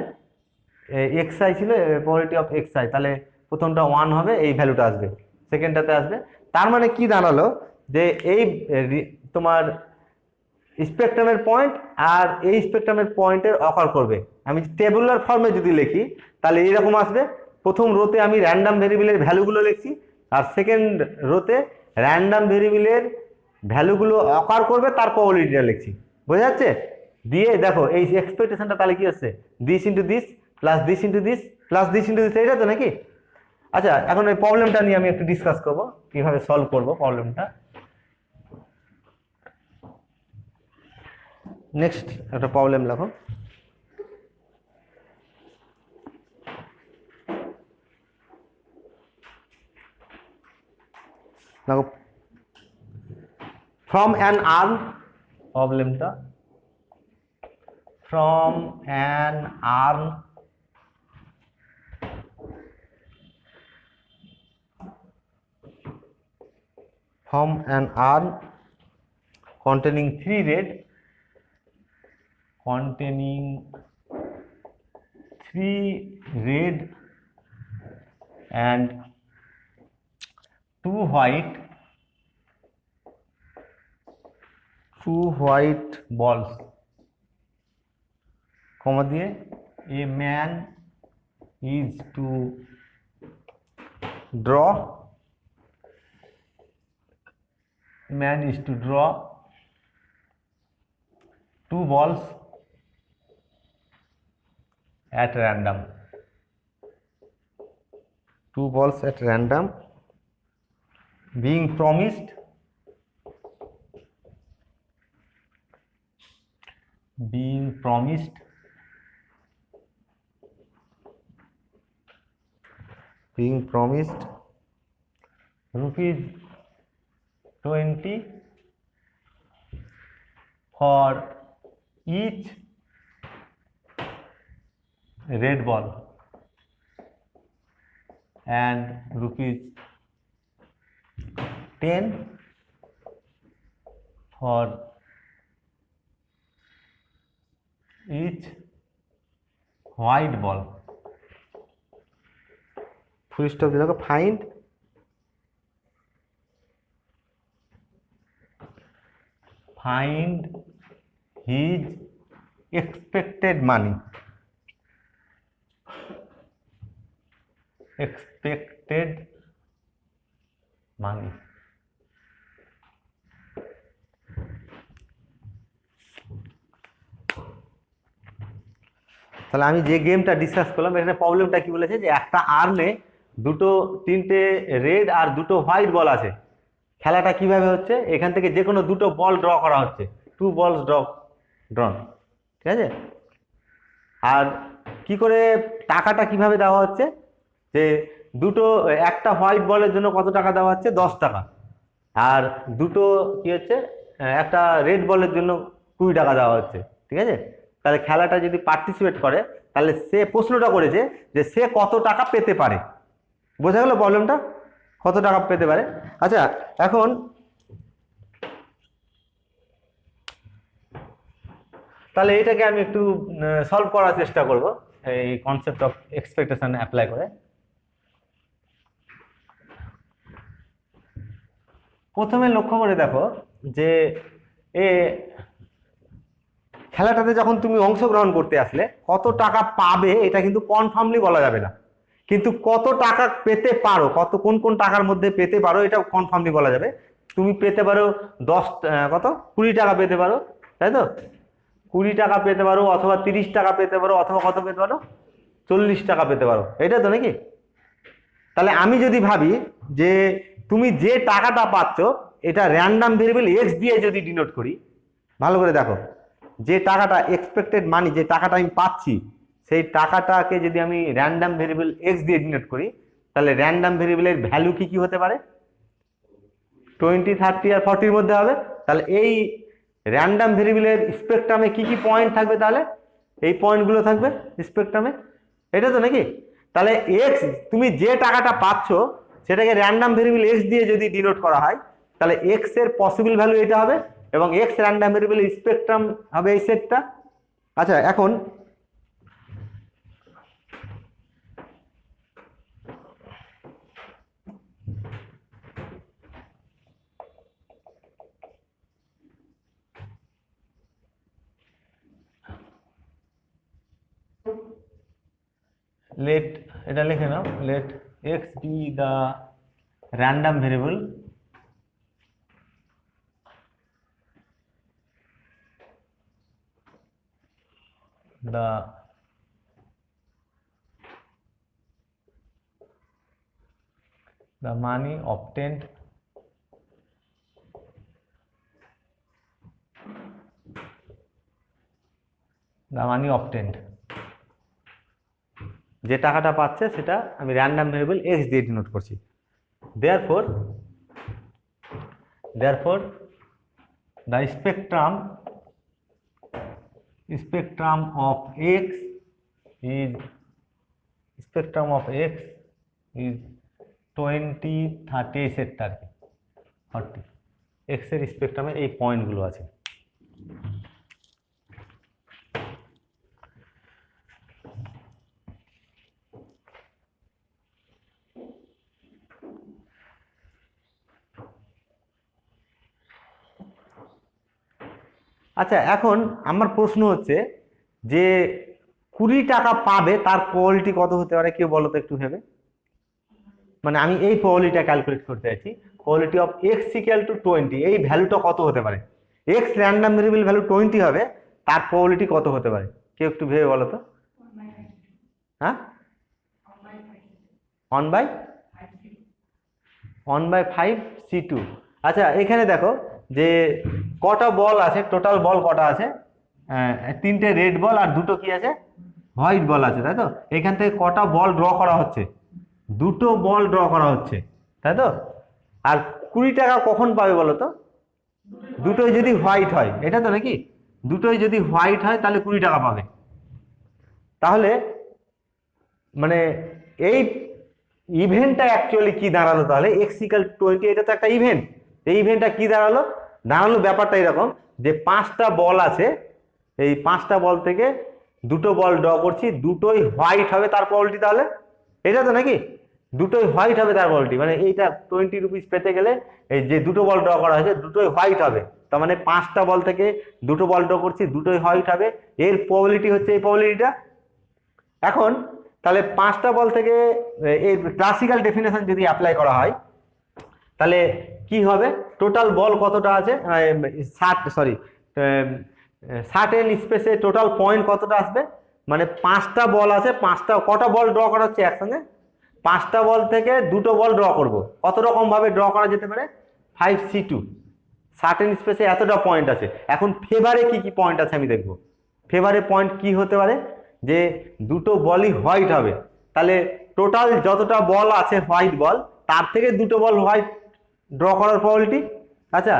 xi ছিল, প্রবাবিলিটি অফ xi, তাহলে প্রথমটা 1 হবে, এই ভ্যালুটা আসবে, সেকেন্ডটাতে আসবে। তার মানে কি দাঁড়ালো, যে এই তোমার স্পেকট্রামের পয়েন্ট আর এই স্পেকট্রামের পয়েন্টের অকার করবে। আমি টেবুলার ফর্মে যদি লিখি তাহলে এইরকম আসবে, প্রথম রোতে আমি র্যান্ডম ভেরিয়েবলের ভ্যালুগুলো লিখছি, আর সেকেন্ড রোতে র্যান্ডম ভেরিয়েবলের ভ্যালুগুলো অকার করবে তার প্রবাবিলিটিটা লিখছি, বোঝা যাচ্ছে। দিয়ে দেখো এই এক্সপেকটেশনটা তাহলে কি হচ্ছে, this into this plus this into this plus this into this, এইটা তো নাকি। আচ্ছা এখন এই প্রবলেমটা নিয়ে আমি একটু ডিসকাস করবো, কিভাবে সলভ করবো প্রবলেমটা। নেক্সট একটা প্রবলেম লেখো। দেখো ফ্রম অ্যান আর্ম, প্রবলেমটা from an arm containing 3 red and 2 white balls, comma দিয়ে a man is to draw 2 balls at random, 2 balls at random being promised rupees 20 for each red ball and rupees 10 for each white ball. Full stop দিয়ে দেখো, find his expected money, তাহলে আমি যে গেমটা discuss করলাম এখানে প্রবলেমটা কি বলেছে যে একটা আর্নে তিনটে রেড আর দুটো হোয়াইট বল আছে। খেলাটা কিভাবে হচ্ছে, এখান থেকে যে কোনো দুটো বল ড্র করা হচ্ছে, 2 balls ড্রন, ঠিক আছে। আর কি করে টাকাটা কিভাবে দেওয়া হচ্ছে, যে একটা হোয়াইট বলের জন্য কত টাকা দেওয়া হচ্ছে, 10 টাকা। আর দুটো কি হচ্ছে, একটা রেড বলের জন্য 20 টাকা দেওয়া হচ্ছে, ঠিক আছে। তাহলে খেলাটা যদি পার্টিসিপেট করে তাহলে সে প্রশ্নটা করেছে যে সে কত টাকা পেতে পারে। বোঝা গেল প্রবলেমটা, কত টাকা পেতে পারে। আচ্ছা, এখন তাহলে এটাকে আমি একটু সলভ করার চেষ্টা করব এই কনসেপ্ট অফ এক্সপেকটেশন অ্যাপ্লাই করে। প্রথমে লক্ষ্য করে দেখো যে খেলাটাতে যখন তুমি অংশগ্রহণ করতে আসলে কত টাকা পাবে এটা কিন্তু কনফার্মলি বলা যাবে না, কিন্তু কত টাকা পেতে পারো, কোন কোন টাকার মধ্যে পেতে পারো এটা কনফার্মলি বলা যাবে। তুমি পেতে পারো 20 টাকা পেতে পারো, তাই তো, 20 টাকা পেতে পারো, অথবা 30 টাকা পেতে পারো, অথবা কত পেতে পারো, 40 টাকা পেতে পারো, এটা তো নাকি। তাহলে আমি যদি ভাবি যে তুমি যে টাকাটা পাচ্ছ এটা র্যান্ডম ভেরিয়েবল এক্স দিয়ে যদি ডিনোট করি, ভালো করে দেখো, যে টাকাটা এক্সপেক্টেড মানি, যে টাকাটা আমি পাচ্ছি সেই টাকাটাকে যদি আমি র্যান্ডম ভেরিয়েবল এক্স দিয়ে ডিনোট করি, তাহলে র্যান্ডম ভেরিয়েবলের ভ্যালু কি কি হতে পারে, 20, 30 আর 40 মধ্যে হবে। তাহলে এই র্যান্ডম ভেরিয়েবলের স্পেকট্রামে কি কি পয়েন্ট থাকবে, তাহলে এই পয়েন্টগুলো থাকবে স্পেকট্রামে, এটা তো নাকি। তাহলে এক্স, তুমি যে টাকাটা পাচ্ছ সেটাকে র্যান্ডম ভেরিয়েবল এক্স দিয়ে যদি ডিনোট করা হয় তাহলে এক্স এর পসিবল ভ্যালু এটা হবে, এবং এক্স র্যান্ডম ভেরিয়েবলের স্পেকট্রাম হবে এই সেটটা। আচ্ছা, এখন এটা লিখে নাও, let x be the random variable the money obtained যে টাকাটা পাচ্ছে সেটা আমি র্যান্ডম ভেরিয়েবল এক্স দিয়ে ডিনোট করছি। therefore the spectrum of x is 20, 30 সেটটা আর কি, 40 এক্স এর স্পেকট্রামে এই পয়েন্টগুলো আছে। আচ্ছা, এখন আমার প্রশ্ন হচ্ছে যে 20 টাকা পাবে তার প্রবাবিলিটি কত হতে পারে, কেউ বলো তো একটু ভেবে। মানে আমি এই প্রবাবিলিটিটা ক্যালকুলেট করতে চাইছি, probability of x equal to 20, এই ভ্যালুটা কত হতে পারে, এক্স র্যান্ডম ভেরিয়েবল ভ্যালু 20 হবে, তার প্রবাবিলিটি কত হতে পারে, কেউ একটু ভেবে বলো তো। হ্যাঁ, 1/5 C2। আচ্ছা, এখানে দেখো যে কটা বল আছে, টোটাল বল কটা আছে, 3টে রেড বল আর দুটো কি আছে, হোয়াইট বল আছে, তাই তো। এখান থেকে কটা বল ড্র করা হচ্ছে, 2টো বল ড্র করা হচ্ছে, তাই তো। আর 20 টাকা কখন পাবে বলো তো, দুটোই যদি হোয়াইট হয়, এটা তো নাকি, দুটোই যদি হোয়াইট হয় তাহলে 20 টাকা পাবে। তাহলে মানে এই ইভেন্টটা অ্যাকচুয়ালি কি দাঁড়ালো, তাহলে এক্স ইকুয়াল 20, এটা তো একটা ইভেন্ট। এই ইভেন্টটা কি দাঁড়ালো, ব্যাপারটা এরকম যে 5টা বল আছে, এই 5টা বল থেকে 2টো বল ড্র করছি, দুটোই হোয়াইট হবে তার প্রবাবিলিটি, তাহলে এটা তো নাকি, দুটোই হোয়াইট হবে তার প্রবাবিলিটি, মানে এইটা 20 রুপিস পেতে গেলে এই যে 2টো বল ড্র করা হয়েছে দুটোই হোয়াইট হবে, তার মানে 5টা বল থেকে 2টো বল ড্র করছি, দুটোই হোয়াইট হবে, এর প্রবাবিলিটি হচ্ছে এই প্রবাবিলিটিটা। এখন তাহলে 5টা বল থেকে এই ক্লাসিক্যাল ডেফিনেশন যদি অ্যাপ্লাই করা হয় তাহলে কি হবে, টোটাল বল কতটা আছে, 60 স্পেসে টোটাল পয়েন্ট কতটা আসবে, মানে 5টা বল আছে, 5টা কটা বল ড্র করা হচ্ছে একসঙ্গে? 5টা বল থেকে দুটো বল ড্র করব। কত রকম ভাবে ড্র করা যেতে পারে? 5C2 সার্টেন স্পেসে এতটা পয়েন্ট আছে। এখন ফেভারে কি কি পয়েন্ট আছে আমি দেখব। ফেভারে পয়েন্ট কি হতে পারে? যে দুটো বলই হোয়াইট হবে, তাহলে টোটাল যতটা বল আছে হোয়াইট বল, তার থেকে দুটো বল হোয়াইট ড্র করার প্রবাবিলিটি। আচ্ছা,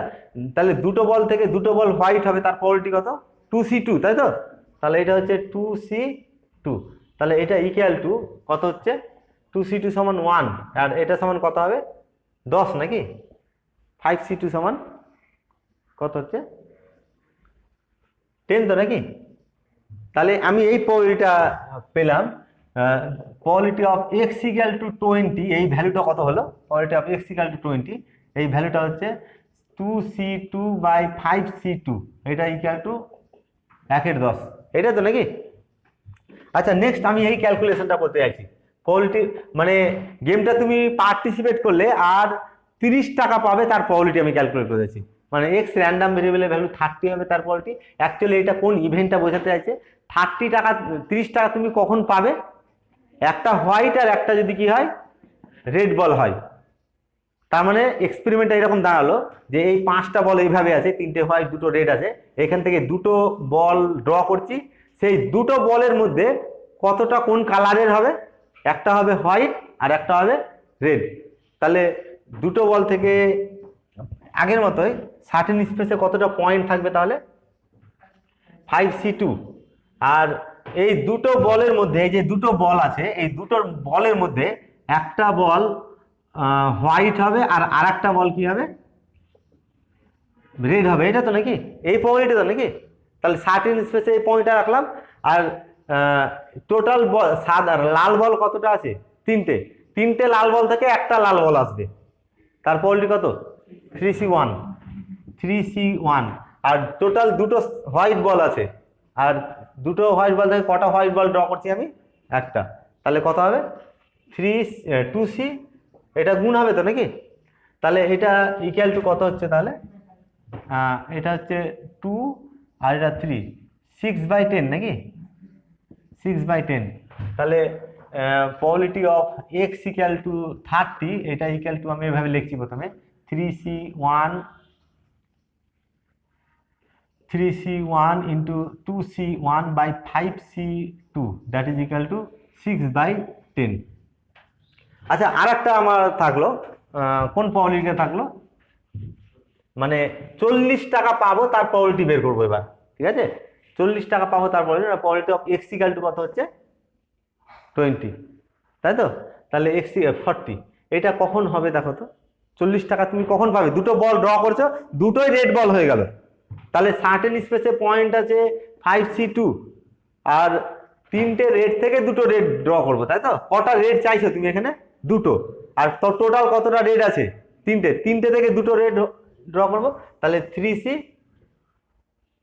তাহলে দুটো বল থেকে দুটো বল হোয়াইট হবে, তার প্রবাবিলিটি কত? 2C2, তাই তো? তাহলে এটা হচ্ছে 2C2। তাহলে এটা ইকুয়াল টু কত হচ্ছে? 2C2 সমান 1, আর এটা সমান কত হবে? 10 নাকি? 5C2 সমান কত হচ্ছে? 10 তো নাকি? তাহলে আমি এই প্রবাবিলিটিটা পেলাম। Probability of x equal two 20, এই ভ্যালুটা কত হলো? Probability of x equal two 20, এই ভ্যালুটা হচ্ছে 2C2 বাই 5C2, এটা ইকুয়াল টু 1/10, এটা তো নাকি? আচ্ছা, নেক্সট আমি এই ক্যালকুলেশনটা করতে চাইছি। প্রবাবিলিটি মানে গেমটা তুমি পার্টিসিপেট করলে আর 30 টাকা পাবে, তার প্রবাবিলিটি আমি ক্যালকুলেট করে দিয়েছি। মানে এক্স র্যান্ডাম ভেরিয়েবলের ভ্যালু 30 হবে, তার প্রবাবিলিটি। অ্যাকচুয়ালি এটা কোন ইভেন্টটা বোঝাতে চাইছে? 30 টাকা 30 টাকা তুমি কখন পাবে? একটা হোয়াইট আর একটা যদি কি হয়, রেড বল হয়। তার মানে এক্সপেরিমেন্টটা এরকম দাঁড়ালো যে এই 5টা বল এইভাবে আছে, 3টে হোয়াইট 2টো রেড আছে, এখান থেকে দুটো বল ড্র করছি। সেই দুটো বলের মধ্যে কতটা কোন কালারের হবে? একটা হবে হোয়াইট আর একটা হবে রেড। তাহলে দুটো বল থেকে আগের মতোই সার্টেন স্পেসে কতটা পয়েন্ট থাকবে? তাহলে 5C2। আর এই দুটো বলের মধ্যে, এই যে দুটো বল আছে, এই দুটো বলের মধ্যে একটা বল হোয়াইট হবে আর আরেকটা বল কি হবে? রেড হবে, এটা তো নাকি? এই পয়েন্টটা তো নাকি? তাহলে সার্টেন স্পেসে এই পয়েন্টটা রাখলাম। আর টোটাল বল সাদা লাল বল কতটা আছে? 3টে লাল বল থেকে একটা লাল বল আসবে, তার প্রবাবিলিটি কত? 3C1। আর টোটাল দুটো হোয়াইট বল আছে, আর দুটো হোয়াইট বল থেকে কটা হোয়াইট বল ড্র করছি আমি? একটা। তাহলে কত হবে? 2C, এটা গুণ হবে তো নাকি? তাহলে এটা ইকুয়াল টু কত হচ্ছে তাহলে? এটা হচ্ছে 2 আর এটা 3, 6/10 নাকি? 6/10। তাহলে probability of x equal to 30, এটা ইকুয়াল টু আমি এভাবে লিখছি প্রথমে 3C1 into 2C1 by 5C2, that is equal to 6/10। আচ্ছা, আর একটা আমার থাকলো, কোন প্রবাবিলিটি থাকলো? মানে 40 টাকা পাবো, তার প্রবাবিলিটি বের করবো এবার। ঠিক আছে, 40 টাকা পাবো তার probability of x equal to কত হচ্ছে? 20, তাই তো? তাহলে x 40, এটা কখন হবে দেখো তো? 40 টাকা তুমি কখন পাবে? দুটো বল ড্র করছো, দুটোই রেড বল হয়ে গেল। তাহলে সার্টেন স্পেসে পয়েন্ট আছে 5C2, আর 3টে রেড থেকে দুটো রেড ড্র করবো, তাই তো? কটা রেড চাইছো তুমি এখানে? দুটো। আর টোটাল কতটা রেড আছে? 3টে থেকে দুটো রেড ড্র করবো, তাহলে 3C,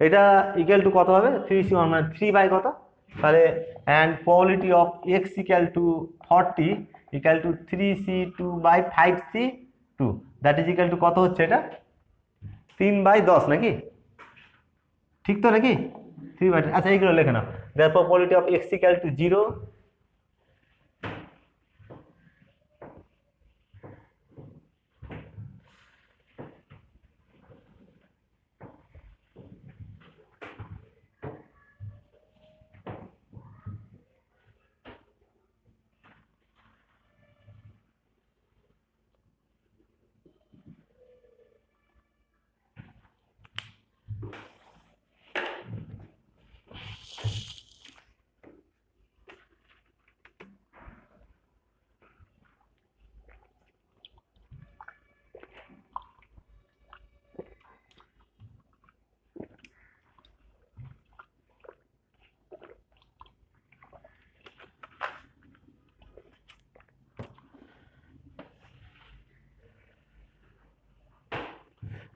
এটা ইকুয়াল টু কত হবে? 3C1 মানে 3 বাই কত? তাহলে and probability of x equal to 40 equal to 3C2 by 5C2, that is equal to কত হচ্ছে? এটা 3/10 নাকি? ঠিক তো নাকি? 3/10। আচ্ছা, এইগুলো লেখে নাও। therefore probability of x equal to 0,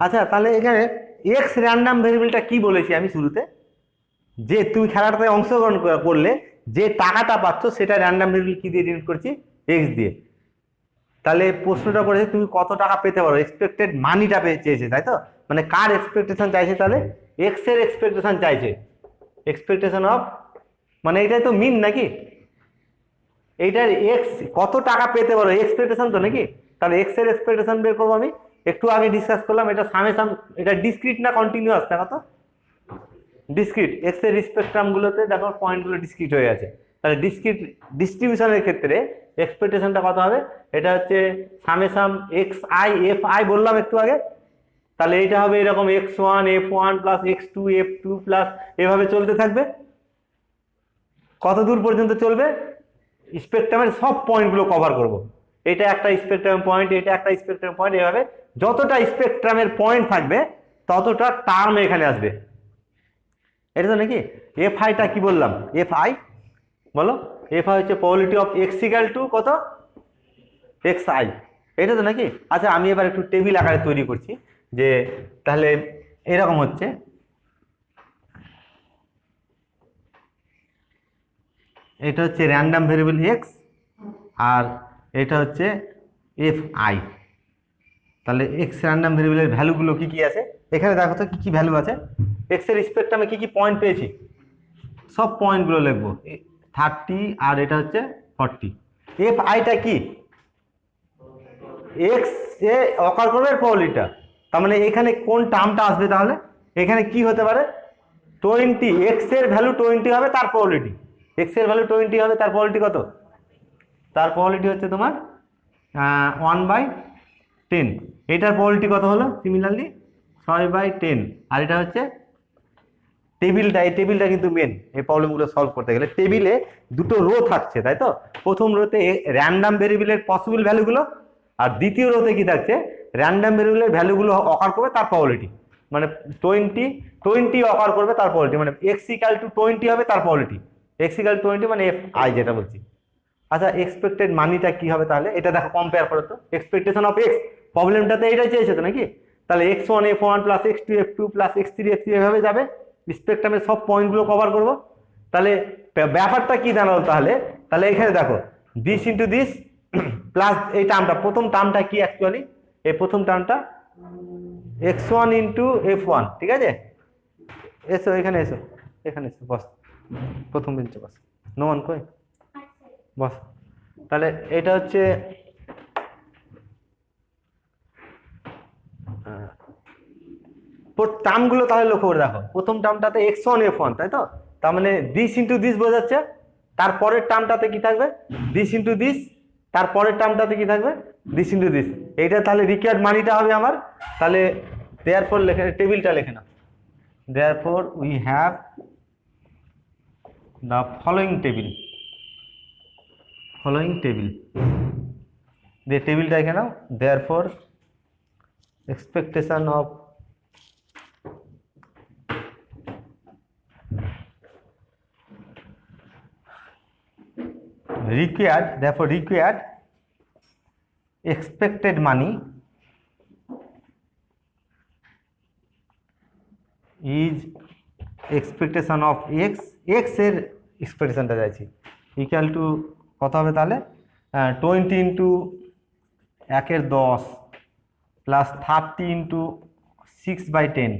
আচ্ছা, তাহলে এখানে এক্স র্যান্ডাম ভেরিয়েবলটা কি বলেছি আমি শুরুতে? যে তুমি খেলাটাতে অংশগ্রহণ করলে যে টাকাটা পাচ্ছ সেটা র্যান্ডাম ভেরিয়েবল কি দিয়ে ডিনোট করছি? এক্স দিয়ে। তাহলে প্রশ্নটা করেছে তুমি কত টাকা পেতে পারো, এক্সপেক্টেড মানিটা চেয়েছে, তাই তো? মানে কার এক্সপেকটেশন চাইছে? তাহলে এক্স এর এক্সপেকটেশন চাইছে, এক্সপেকটেশন অফ মানে এটাই তো মিন নাকি, এইটার এক্স কত টাকা পেতে পারো এক্সপেকটেশন তো নাকি, তাহলে এক্স এর এক্সপেকটেশন বের করবো আমি। একটু আগে ডিসকাস করলাম এটা সামেশন, এটা ডিসক্রিট না কন্টিনিউয়াস, দেখো তো ডিসক্রিট, এক্স এর স্পেকট্রাম গুলোতে দেখো পয়েন্টগুলো ডিসক্রিট হয়ে আছে, তাহলে ডিসক্রিট ডিস্ট্রিবিউশনের ক্ষেত্রে এক্সপেকটেশনটা কত হবে, এটা হচ্ছে summation x i f I বললাম একটু আগে, তাহলে এটা হবে এরকম x1 f1 plus x2 f2 plus এভাবে চলতে থাকবে। কত দূর পর্যন্ত চলবে, স্পেকট্রামের সব পয়েন্টগুলো কভার করব, এটা একটা স্পেকট্রাম পয়েন্ট, এটা একটা স্পেকট্রাম পয়েন্ট, এভাবে যতটা স্পেকট্রামের পয়েন্ট থাকবে ততটা টার্ম এখানে আসবে। এটা তো নাকি এফ আইটা কি বললাম, এফ আই বলো, এফ আই হচ্ছে probability of x equal to কত, এক্স আই, এটা তো নাকি। আচ্ছা আমি এবার একটু টেবিল আকারে তৈরি করছি, যে তাহলে এরকম হচ্ছে, এটা হচ্ছে র্যান্ডম ভেরিয়েবল এক্স আর এটা হচ্ছে এফ আই, তাহলে এক্স র্যান্ডম ভেরিয়েবলের ভ্যালুগুলো কি কি আছে এখানে দেখো তো, কি কি ভ্যালু আছে, এক্স এর স্পেকট্রামে কি কি পয়েন্ট পেয়েছি সব পয়েন্টগুলো লিখবো, 30 আর এটা হচ্ছে 40। এফ আইটা কি, এক্স এ অকার করবে এর প্রবাবিলিটিটা, তার মানে এখানে কোন টার্মটা আসবে, তাহলে এখানে কি হতে পারে 20, এক্স এর ভ্যালু 20 হবে তার প্রবাবিলিটি, এক্স এর ভ্যালু 20 হবে তার প্রবাবিলিটি কত, তার প্রবাবিলিটি হচ্ছে তোমার 1/10, এটার প্রবাবিলিটি কত হলো সিমিলারলি 6/10, আর এটা হচ্ছে টেবিলটা, এই টেবিলটা কিন্তু মেন এই প্রবলেমগুলো সলভ করতে গেলে, টেবিলে দুটো রো থাকছে তাই তো, প্রথম রোতে র্যান্ডম ভেরিয়েবলের পসিবল ভ্যালুগুলো, আর দ্বিতীয় রোতে কি থাকছে র্যান্ডম ভেরিয়েবলের ভ্যালুগুলো অকার করবে তার প্রবাবিলিটি, মানে 20 অকার করবে তার প্রবাবিলিটি, মানে এক্স ইকুয়াল টু 20 হবে তার প্রবাবিলিটি, এক্স ইকুয়াল টু 20 মানে এফ আই যেটা বলছি। আচ্ছা এক্সপেক্টেড মানিটা কি হবে, তাহলে এটা দেখো কম্পেয়ার করো তো, এক্সপেকটেশন অফ এক্স প্রবলেমটাতে এইটাই চেয়েছে তো নাকি, তাহলে x1 f1 plus x2 f2 plus x3 f3 এভাবে যাবে, স্পেকট্রামের সব পয়েন্টগুলো কভার করব। তাহলে ব্যাপারটা কি দাঁড়ালো, তাহলে তাহলে এখানে দেখো দিস ইন্টু দিস প্লাস এই টার্মটা, প্রথম টার্মটা কি অ্যাকচুয়ালি, এই প্রথম টার্মটা x1 ইন্টু f1, ঠিক আছে, এসো এখানে এসো, এখানে এসো বস, প্রথম বেঞ্চে বস, নোমান কই বস, তাহলে এটা হচ্ছে টার্মগুলো তাহলে লক্ষ্য করে দেখো, প্রথম টার্মটাতে x1 f1 তাই তো, তার মানে দিস ইন্টু দিস বোঝাচ্ছে, তারপরের টার্মটাতে কি থাকবে দিস ইন্টু দিস, তারপরের টার্মটাতে কি থাকবে দিস ইন্টু দিস, এইটা তাহলে রিকোয়ার্ড মানিটা হবে আমার, তাহলে দেয়ারফর লেখে টেবিলটা লেখে না, therefore we have the following table, following table দিয়ে টেবিলটা এখানে নাও, therefore expectation of required, therefore required expected money is expectation of x, x এর এক্সপেকটেশনটা চাইছি ইকুয়াল টু কত হবে তাহলে 20 into 1/10 plus 30 into 6/10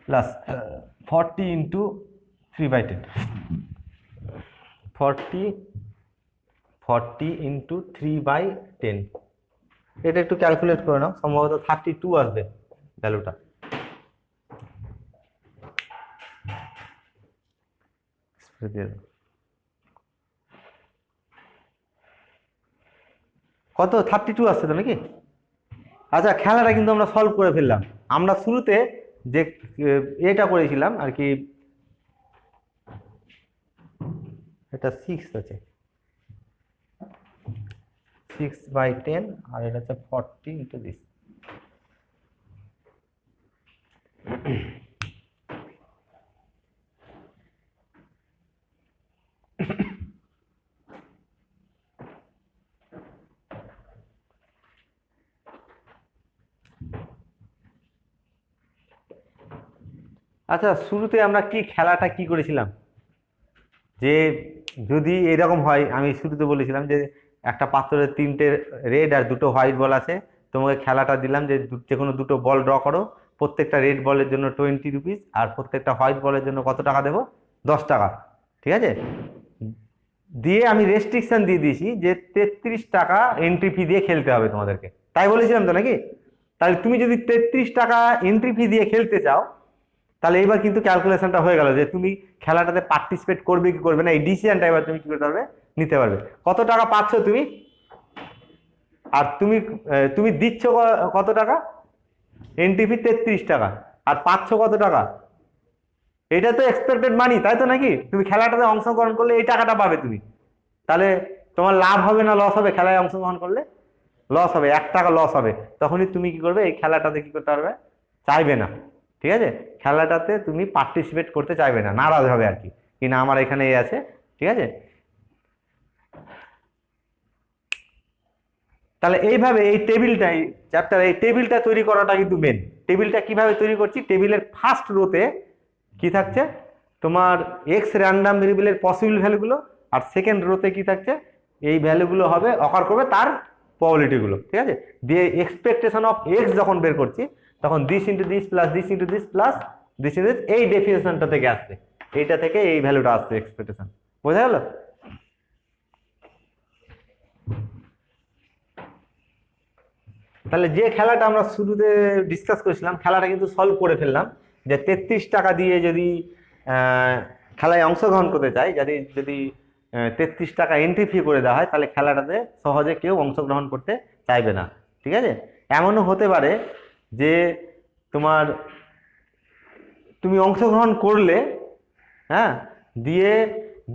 plus 40 into 3/10, 40 into 3/10, এটা একটু ক্যালকুলেট করে নাও, সম্ভবত 32 আসবে ভ্যালুটা, কত 32 আসছে তো নাকি। আচ্ছা খেলাটা কিন্তু আমরা সলভ করে ফেললাম, আমরা শুরুতে যে এটা করেছিলাম আর কি, এটা 6 আছে, 6/10 আর এটা হচ্ছে 40 ইন্টু দিস, আচ্ছা শুরুতে আমরা কি খেলাটা কি করেছিলাম, যে যদি এরকম হয়, আমি শুরুতে বলেছিলাম যে একটা পাত্রের 3টে রেড আর 2টো হোয়াইট বল আছে, তোমাকে খেলাটা দিলাম যে যে কোনো 2টো বল ড্র করো, প্রত্যেকটা রেড বলের জন্য 20 রুপিস আর প্রত্যেকটা হোয়াইট বলের জন্য কত টাকা দেবো 10 টাকা, ঠিক আছে। দিয়ে আমি রেস্ট্রিকশন দিয়ে দিয়েছি যে 33 টাকা এন্ট্রি ফি দিয়ে খেলতে হবে তোমাদেরকে, তাই বলেছিলাম তো নাকি? তাহলে তুমি যদি 33 টাকা এন্ট্রি ফি দিয়ে খেলতে চাও, তাহলে এবার কিন্তু ক্যালকুলেশনটা হয়ে গেল যে তুমি খেলাটাতে পার্টিসিপেট করবে কি করবে না, এই ডিসিশনটা এবার তুমি কি করতে পারবে, নিতে পারবে। কত টাকা পাচ্ছ তুমি, আর তুমি তুমি দিচ্ছ কত টাকা, এন্ট্রি ফি 33 টাকা, আর পাচ্ছ কত টাকা, এটা তো এক্সপেক্টেড মানি, তাই তো নাকি? তুমি খেলাটাতে অংশগ্রহণ করলে এই টাকাটা পাবে তুমি, তাহলে তোমার লাভ হবে না লস হবে? খেলায় অংশগ্রহণ করলে লস হবে, 1 টাকা লস হবে। তখনই তুমি কি করবে, এই খেলাটাতে কি করতে পারবে, চাইবে না, ঠিক আছে। খেলাটাতে তুমি পার্টিসিপেট করতে চাইবে না, নারাজ হবে আর কি, কি না আমার এখানে এই আছে, ঠিক আছে। তাহলে এইভাবে এই টেবিলটা, এই চ্যাপ্টার এই টেবিলটা তৈরি করাটা কিন্তু মেন। টেবিলটা কিভাবে তৈরি করছি, টেবিলের ফার্স্ট রোতে কি থাকছে তোমার এক্স র্যান্ডাম ভেরিয়েবলের পসিবল ভ্যালুগুলো, আর সেকেন্ড রোতে কি থাকছে এই ভ্যালুগুলো হবে অকার করবে তার প্রবাবিলিটিগুলো, ঠিক আছে। দিয়ে এক্সপেকটেশন অফ এক্স যখন বের করছি তখন this into this plus this into this plus this into this, এই ডেফিনেশনটা থেকে আসছে, এইটা থেকে এই ভ্যালুটা আসছে এক্সপেকটেশন। বোঝা গেল? তাহলে যে খেলাটা আমরা শুরুতে ডিসকাস করেছিলাম, খেলাটা কিন্তু সলভ করে ফেললাম, যে 33 টাকা দিয়ে যদি খেলায় অংশগ্রহণ করতে চাই, যদি যদি 33 টাকা এন্ট্রি ফি করে দেওয়া হয়, তাহলে খেলাটাতে সহজে কেউ অংশগ্রহণ করতে চাইবে না, ঠিক আছে। এমনও হতে পারে যে তোমার তুমি অংশগ্রহণ করলে, হ্যাঁ, দিয়ে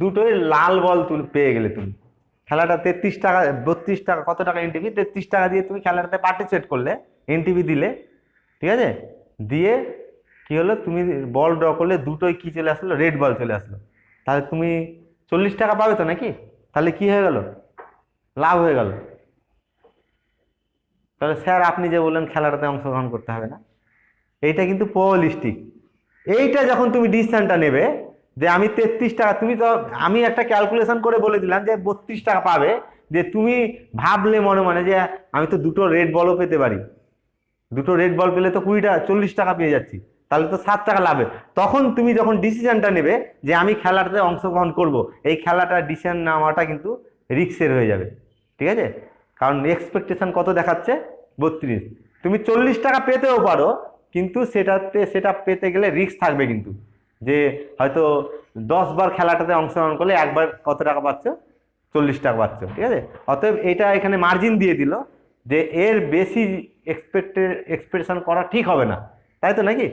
দুটোই লাল বল পেয়ে গেলে তুমি, খেলাটা 33 টাকা 32 টাকা কত টাকা এনটিভি, 33 টাকা দিয়ে তুমি খেলাটাতে পার্টিসিপেট করলে, এনটিভি দিলে, ঠিক আছে। দিয়ে কি হলো, তুমি বল ড্র করলে দুটোই কি চলে আসলো, রেড বল চলে আসলো, তাহলে তুমি 40 টাকা পাবে তো নাকি? তাহলে কি হয়ে গেল, লাভ হয়ে গেল। তাহলে স্যার আপনি যে বললেন খেলাটাতে অংশগ্রহণ করতে হবে না, এইটা কিন্তু প্রবাবিলিস্টিক। এইটা যখন তুমি ডিসিশনটা নেবে যে আমি 33 টাকা, তুমি তো আমি একটা ক্যালকুলেশন করে বলে দিলাম যে 32 টাকা পাবে, যে তুমি ভাবলে মনে মনে যে আমি তো দুটো রেড বলও পেতে পারি, দুটো রেড বল পেলে তো 40 টাকা পেয়ে যাচ্ছি, তাহলে তো 7 টাকা লাভে। তখন তুমি যখন ডিসিশনটা নেবে যে আমি খেলাটাতে অংশগ্রহণ করব, এই খেলাটা ডিসিশন নেওয়াটা কিন্তু রিস্কের হয়ে যাবে, ঠিক আছে। কারণ এক্সপেকটেশন কত দেখাচ্ছে, 32, তুমি 40 টাকা পেতেও পারো, কিন্তু সেটা পেতে গেলে রিস্ক থাকবে কিন্তু, যে হয়তো 10 বার খেলাটাতে অংশগ্রহণ করলে একবার কত টাকা পাচ্ছ, 40 টাকা পাচ্ছ, ঠিক আছে। অতএব এটা এখানে মার্জিন দিয়ে দিল যে এর বেশি এক্সপেকটেশন করা ঠিক হবে না, তাই তো নাকি?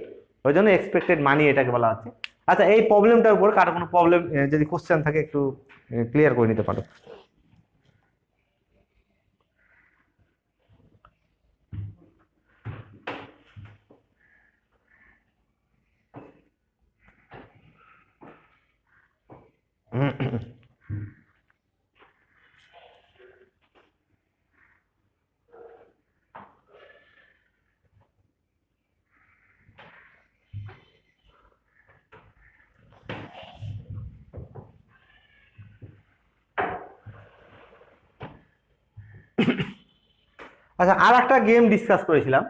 ওই জন্য এক্সপেক্টেড মানি এটাকে বলা হচ্ছে। আচ্ছা, এই প্রবলেমটার উপর কারো কোনো প্রবলেম যদি কোশ্চেন থাকে একটু ক্লিয়ার করে নিতে পারো। আচ্ছা, আর একটা গেম ডিসকাস করেছিলাম,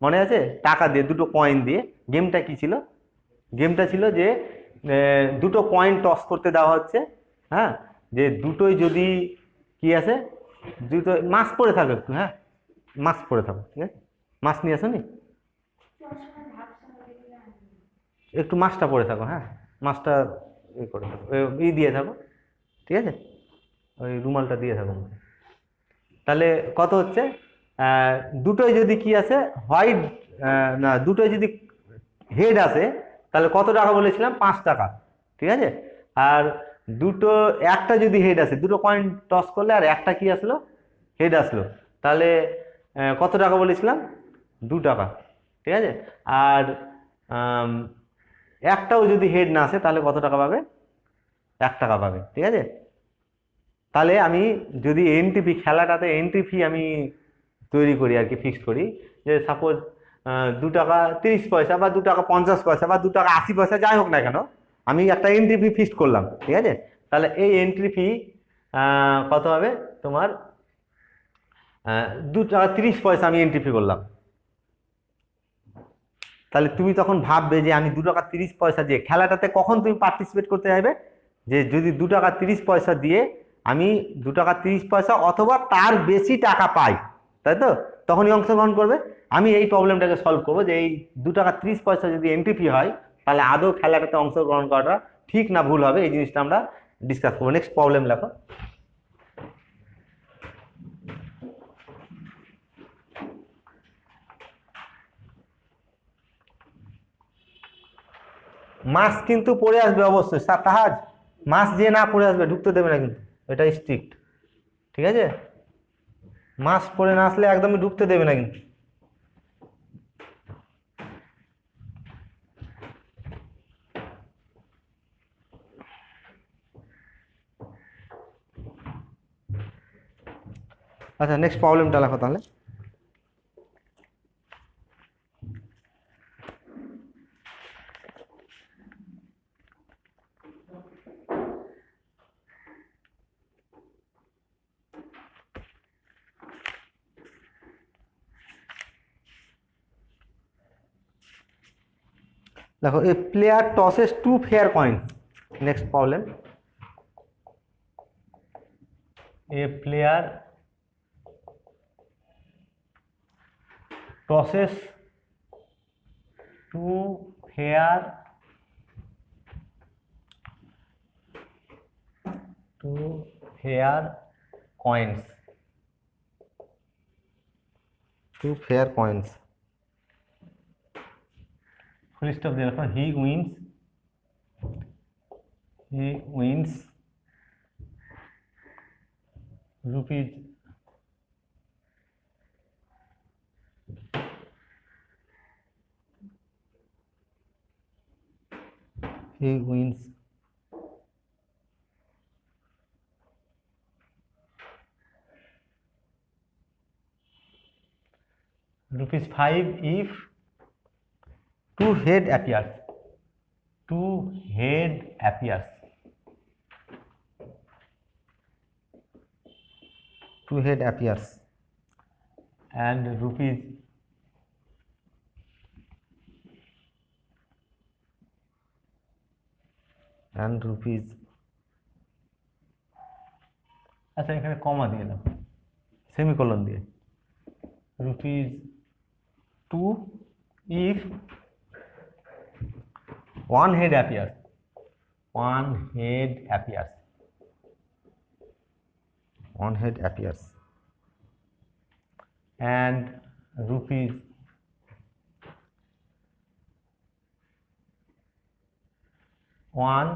মনে আছে? টাকা দিয়ে দুটো কয়েন দিয়ে। গেমটা কি ছিল? গেমটা ছিল যে দুটো কয়েন টস করতে দেওয়া হচ্ছে, হ্যাঁ, যে দুটোই যদি কি আছে, দুটো মাছ পড়ে থাকো একটু, হ্যাঁ, মাছ পড়ে থাকো, ঠিক আছে, মাছ নিয়ে আসো নি, একটু মাছটা পড়ে থাকো, হ্যাঁ, মাছটা করে থাকো, দিয়ে থাকো, ঠিক আছে, ওই রুমালটা দিয়ে থাকো। তাহলে কত হচ্ছে, দুটোই যদি কি আছে, হোয়াইট, না, দুটোই যদি হেড আসে, তাহলে কত টাকা বলেছিলাম, 5 টাকা, ঠিক আছে। আর দুটো একটা যদি হেড আসে, দুটো কয়েন টস করলে আর একটা কি আসলো, হেড আসলো, তাহলে কত টাকা বলেছিলাম, 2 টাকা, ঠিক আছে। আর একটাও যদি হেড না আসে, তাহলে কত টাকা পাবে, 1 টাকা পাবে, ঠিক আছে। তাহলে আমি যদি এন্ট্রি ফি, খেলাটাতে এন্ট্রি ফি আমি তৈরি করি আর কি, ফিক্সড করি, যে সাপোজ 2 টাকা 30 পয়সা বা 2 টাকা 50 পয়সা বা 2 টাকা 80 পয়সা, যাই হোক না কেন, আমি একটা এন্ট্রি ফি ফিক্সড করলাম, ঠিক আছে। তাহলে এই এন্ট্রি ফি কত হবে তোমার, 2 টাকা 30 পয়সা আমি এন্ট্রি ফি করলাম, তাহলে তুমি তখন ভাববে যে আমি 2 টাকা 30 পয়সা দিয়ে খেলাটাতে কখন তুমি পার্টিসিপেট করতে চাইবে, যে যদি 2 টাকা 30 পয়সা দিয়ে আমি 2 টাকা 30 পয়সা অথবা তার বেশি টাকা পাই, তাই তো, তখনই অংশগ্রহণ করবে। আমি এই প্রবলেমটাকে সলভ করবো যে এই 2 টাকা 30 পয়সা যদি এন্ট্রি ফি হয়, তাহলে আদৌ খেলাটাতে অংশগ্রহণ করাটা ঠিক না ভুল হবে, এই জিনিসটা আমরা ডিসকাস করবো। নেক্সট প্রবলেম লেখো। মাস কিন্তু পড়ে আসবে অবশ্যই, তাহাজ মাস যে না পড়ে আসবে ঢুকতে দেবে না কিন্তু, এটা স্ট্রিক্ট, ঠিক আছে? মাস পড়ে না আসলে একদমই ঢুকতে দেবে না কিন্তু। আচ্ছা, নেক্সট প্রবলেমটা লেখো তাহলে। দেখো, a player টসেস 2 fair coins। Next problem, a player টসেস 2 fair coins। 2 fair coins, full stop দিয়ে রাখো। হি wins rupees ₹5 if 2 head appears। 2 head appears। 2 head appears and rupees আচ্ছা, এখানে কমা দিয়ে দাও, সেমিকোলন দিয়ে। ₹2 if 1 head appears। 1 head appears। 1 head appears and rupees 1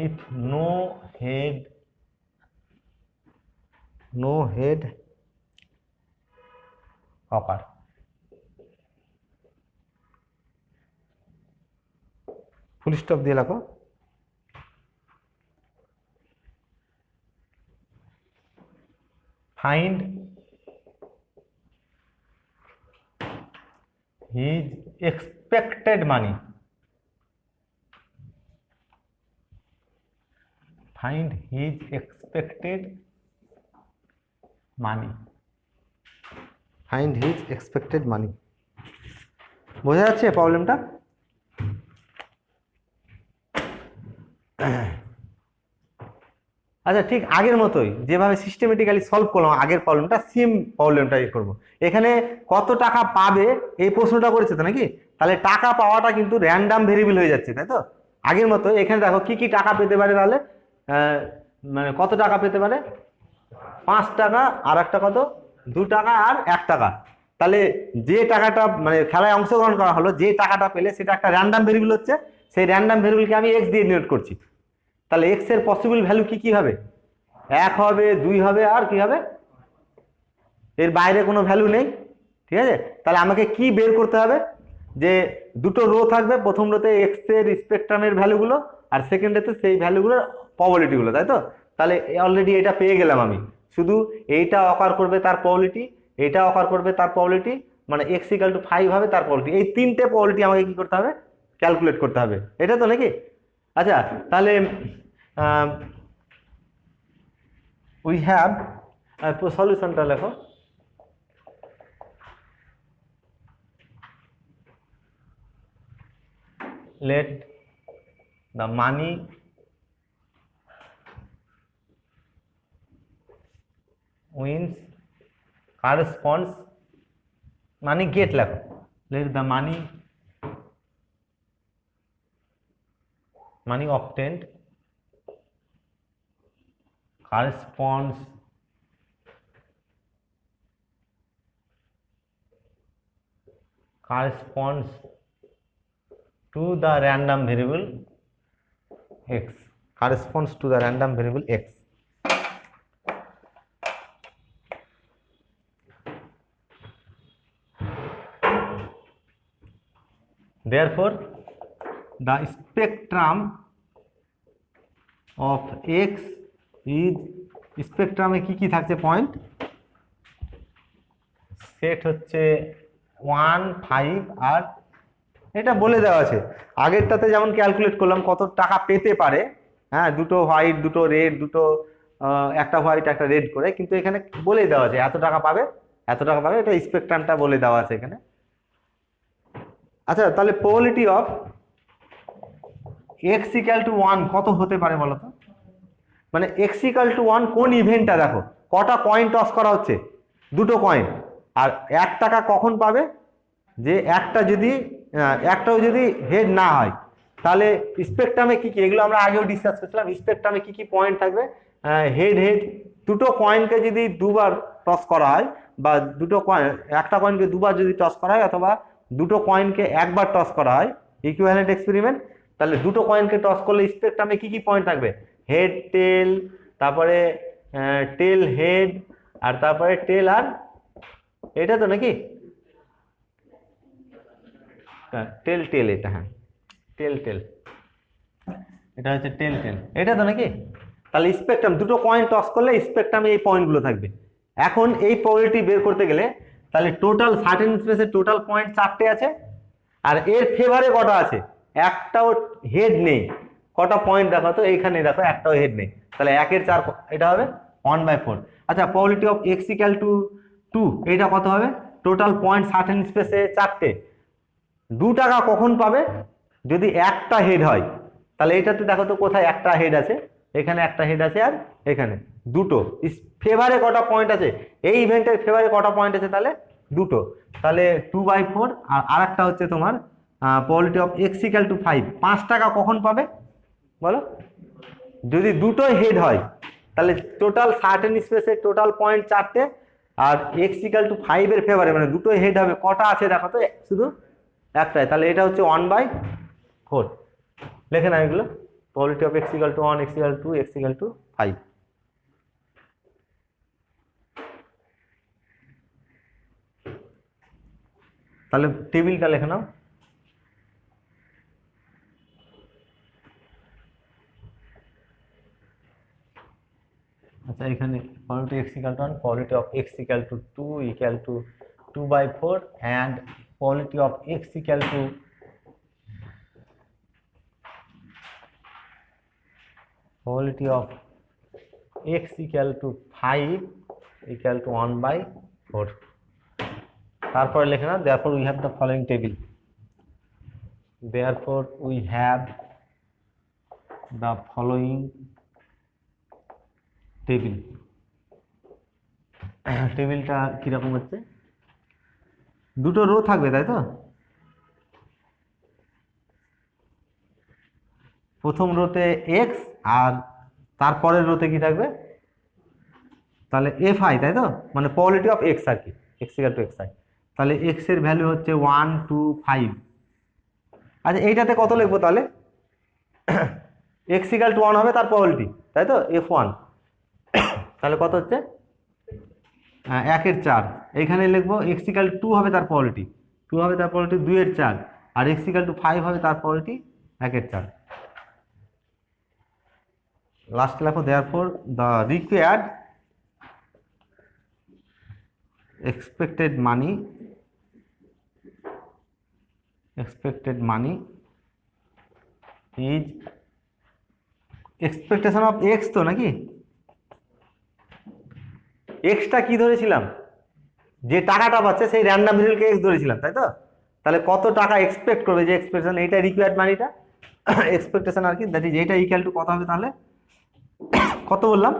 if no head occur। Full stop দিয়ে রাখো। find his expected money। find his expected money। find his expected money। বোঝা যাচ্ছে প্রবলেমটা? আচ্ছা, ঠিক আগের মতোই যেভাবে সিস্টেমেটিক্যালি সলভ করলাম আগের প্রবলেমটা, সেম প্রবলেমটা করব। এখানে কত টাকা পাবে এই প্রশ্নটা করেছে তো নাকি, তাহলে টাকা পাওয়াটা কিন্তু র্যান্ডাম ভেরিয়েবল হয়ে যাচ্ছে, তাই তো? আগের মতো এখানে দেখো কি কি টাকা পেতে পারে, তাহলে মানে কত টাকা পেতে পারে? 5 টাকা, আর একটা কত 2 টাকা আর 1 টাকা। তাহলে যে টাকাটা মানে খেলায় অংশগ্রহণ করা হলো, যে টাকাটা পেলে সেটা একটা র্যান্ডাম ভেরিয়েবল হচ্ছে, সেই র্যান্ডাম ভেরিয়েবলকে আমি এক্স দিয়ে ডিনোট করছি। তাহলে এক্স এর পসিবল ভ্যালু কি কি হবে? 1 হবে, 2 হবে, আর কি হবে? এর বাইরে কোনো ভ্যালু নেই, ঠিক আছে? তাহলে আমাকে কি বের করতে হবে? যে দুটো রো থাকবে, প্রথম রোতে এক্স এর স্পেকট্রামের ভ্যালুগুলো আর সেকেন্ড রোতে সেই ভ্যালুগুলোর প্রবাবিলিটিগুলো, তাই তো? তাহলে অলরেডি এটা পেয়ে গেলাম আমি। শুধু এইটা অকার করবে তার প্রবাবিলিটি, এটা অকার করবে তার প্রবাবিলিটি, মানে x = 5 হবে তার প্রবাবিলিটি। এই তিনটে প্রবাবিলিটি আমাকে কি করতে হবে? ক্যালকুলেট করতে হবে, এটা তো নাকি? আচ্ছা, তাহলে উই হ্যাভ সলিউশনটা লেখো। let the money wins corresponds money get লেখো, let the money obtained corresponds to the random variable x, corresponds to the random variable x. Therefore the spectrum of x is, স্পেকট্রামে কি কি থাকছে point, set হচ্ছে 1 5 আর এটা বলে দেওয়া আছে। আগেরটাতে যেমন ক্যালকুলেট করলাম কত টাকা পেতে পারে, হ্যাঁ, দুটো হোয়াইট দুটো রেড দুটো একটা হোয়াইট একটা রেড করে, কিন্তু এখানে বলে দেওয়া আছে এত টাকা পাবে এত টাকা পাবে, এটা স্পেকট্রামটা বলে দেওয়া আছে এখানে। আচ্ছা তাহলে probability of x equal two 1 কত হতে পারে বলো তো, মানে x ইকুয়াল টু 1 কোন ইভেন্টটা, দেখো কটা কয়েন টস করা হচ্ছে, দুটো কয়েন, আর 1 টাকা কখন পাবে, যে একটাও যদি হেড না হয়, তাহলে স্পেকট্রামে কি কি, এগুলো আমরা আগেও ডিসকাস করেছিলাম, স্পেকট্রামে কি কি পয়েন্ট থাকবে, হেড দুটো কয়েনকে যদি দুবার টস করা হয়, বা একটা কয়েনকে দুবার যদি টস করা হয়, অথবা দুটো কয়েনকে একবার টস করা হয়, ইকুইভ্যালেন্ট এক্সপেরিমেন্ট, তাহলে দুটো কয়েনকে টস করলে স্পেকট্রামে কি কি পয়েন্ট থাকবে, হেড টেল, তারপরে টেল হেড, আর তারপরে টেল আর এটা তো নাকি টেল টেল, এটা হ্যাঁ টেল টেল, এটা হচ্ছে টেল টেল, এটা তো নাকি। তাহলে স্পেকট্রাম দুটো কয়েন টস করলে স্পেকট্রামে এই পয়েন্টগুলো থাকবে। এখন এই প্রবাবিলিটি বের করতে গেলে তাহলে টোটাল সার্টেন স্পেসে টোটাল পয়েন্ট 4টে আছে, আর এর ফেভারে কটা আছে, একটাও হেড নেই, কটা পয়েন্ট দেখো তো, এইখানে দেখো একটাও হেড নেই, তাহলে 1 এর 4 এটা হবে 1/4। আচ্ছা probability of x equal two 2 এটা কত হবে, টোটাল পয়েন্ট সার্টেন স্পেসে 4টে, 2 টাকা কখন পাবে, যদি একটা হেড হয়, তাহলে এটাতে দেখো তো কোথায় একটা হেড আছে, এখানে একটা হেড আছে আর এখানে দুটো, ফেভারে কটা পয়েন্ট আছে, এই ইভেন্টের ফেভারে কটা পয়েন্ট আছে, তাহলে দুটো, তাহলে 2/4। আর আরেকটা হচ্ছে তোমার probability of x equal to 5 5 টাকা কখন পাবে বলো, যদি দুটো হেড হয়, তাহলে টোটাল সার্টেন স্পেসে টোটাল পয়েন্ট 4টে, আর x ইকুয়াল টু 5 এর ফেভারে মানে দুটো হেড হবে, কটা আছে দেখো তো, শুধু একটাই, তাহলে এটা হচ্ছে 1/4। লেখে না এগুলো, probability of x equal two 1, x equal two 2, x equal to 5। তাহলে টেবিলটা লেখে নাও। আচ্ছা এখানে probability x equal two 1, probability of x equal two 2 equal to 2/4, and probability of x equal to probability of x equal to 5 equal to 1/4। তারপরে লিখে না, therefore we have the following table, therefore we have the following table। টেবিলটা কিরকম হচ্ছে, দুটো rho থাকবে তাই তো, প্রথম রোতে x আর তারপরের রোতে কি থাকবে, তাহলে fi তাই তো, মানে প্রবাবিলিটি অফ x আর কি, x ইকুয়াল টু xi, তাহলে x এর ভ্যালু হচ্ছে 1 2 5। আচ্ছা এইটাতে কত লিখবো তাহলে, x ইকুয়াল টু 1 হবে তার প্রবাবিলিটি তাই তো, f1, তাহলে কত হচ্ছে 1 এর 4, এইখানে লিখবো x ইকুয়াল টু 2 হবে তার প্রবাবিলিটি, 2 হবে তার প্রবাবিলিটি 2 এর 4, আর x ইকুয়াল টু 5 হবে তার প্রবাবিলিটি 1 এর 4। লাস্ট লেখো therefore the required expected money is expectation of x তো নাকি, এক্সটা কি ধরেছিলাম, যে টাকাটা পাচ্ছে সেই র্যান্ডম ভেরিয়েবলকে এক্স ধরেছিলাম তাই তো, তাহলে কত টাকা এক্সপেক্ট করবে, যে এক্সপেকটেশন এইটা রিকোয়ার্ড মানিটা এক্সপেকটেশন আর কি, দ্যাট ইজ এইটা ইকুয়াল টু কত হবে তাহলে, কত বললাম,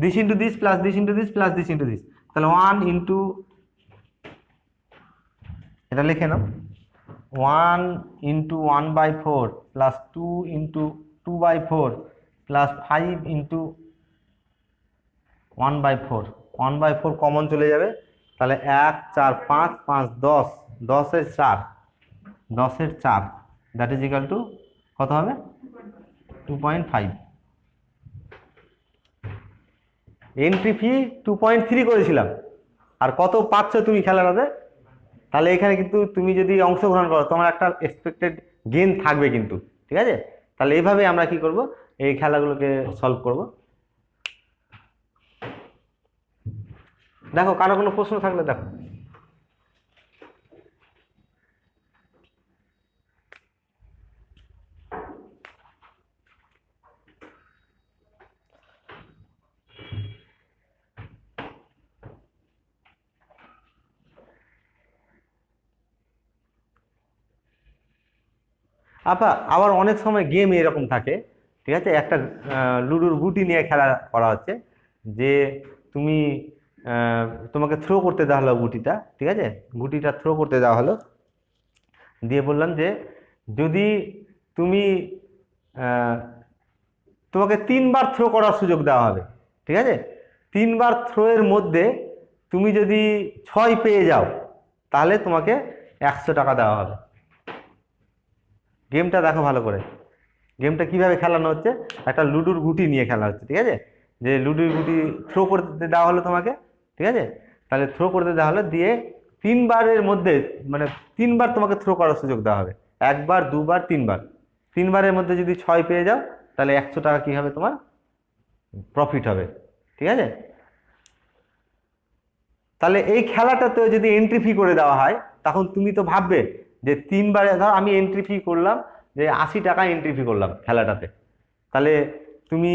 this into this plus this into this plus this into this, তাহলে 1 ইন্টু, এটা লিখে নাও, 1 into 1/4 plus 2 into 2/4 plus 5 into 1/4, 1/4 common চলে যাবে, তাহলে 1 4 5 5 10, 10 এর 4, 10 এর 4, দ্যাট ইজ ইকুয়াল টু কত হবে 2.5। এন্ট্রি ফি 2.3 করেছিলাম, আর কত পাচ্ছ তুমি খেলাটাতে, তাহলে এখানে কিন্তু তুমি যদি অংশগ্রহণ করো তোমার একটা এক্সপেক্টেড গেইন থাকবে কিন্তু, ঠিক আছে। তাহলে এইভাবে আমরা কি করব, এই খেলাগুলোকে সলভ করব। দেখো কারো কোনো প্রশ্ন থাকলে দেখো। আবার অনেক সময় গেম এরকম থাকে, ঠিক আছে, একটা লুডোর গুটি নিয়ে খেলা করা হচ্ছে, যে তুমি তোমাকে থ্রো করতে দেওয়া হলো গুটিটা, ঠিক আছে, গুটিটা থ্রো করতে দেওয়া হলো, দিয়ে বললাম যে যদি তুমি তোমাকে 3বার থ্রো করার সুযোগ দেওয়া হবে, ঠিক আছে, 3বার থ্রোয়ের মধ্যে তুমি যদি 6 পেয়ে যাও তাহলে তোমাকে 100 টাকা দেওয়া হবে। গেমটা দেখো ভালো করে, গেমটা কিভাবে খেলানো হচ্ছে, একটা লুডোর গুটি নিয়ে খেলা হচ্ছে, ঠিক আছে, যে লুডোর গুটি থ্রো করতে দেওয়া হলো তোমাকে, ঠিক আছে, তাহলে থ্রো করতে দেওয়া হলো, দিয়ে 3বারের মধ্যে, মানে 3বার তোমাকে থ্রো করার সুযোগ দেওয়া হবে, 1বার 2বার 3বার, 3বারের মধ্যে যদি 6 পেয়ে যাও তাহলে 100 টাকা কি হবে তোমার প্রফিট হবে, ঠিক আছে। তাহলে এই খেলাটাতে যদি এন্ট্রি ফি করে দেওয়া হয় তখন তুমি তো ভাববে যে 3বারে, ধর আমি এন্ট্রি ফি করলাম যে 80 টাকা এন্ট্রি ফি করলাম খেলাটাতে, তাহলে তুমি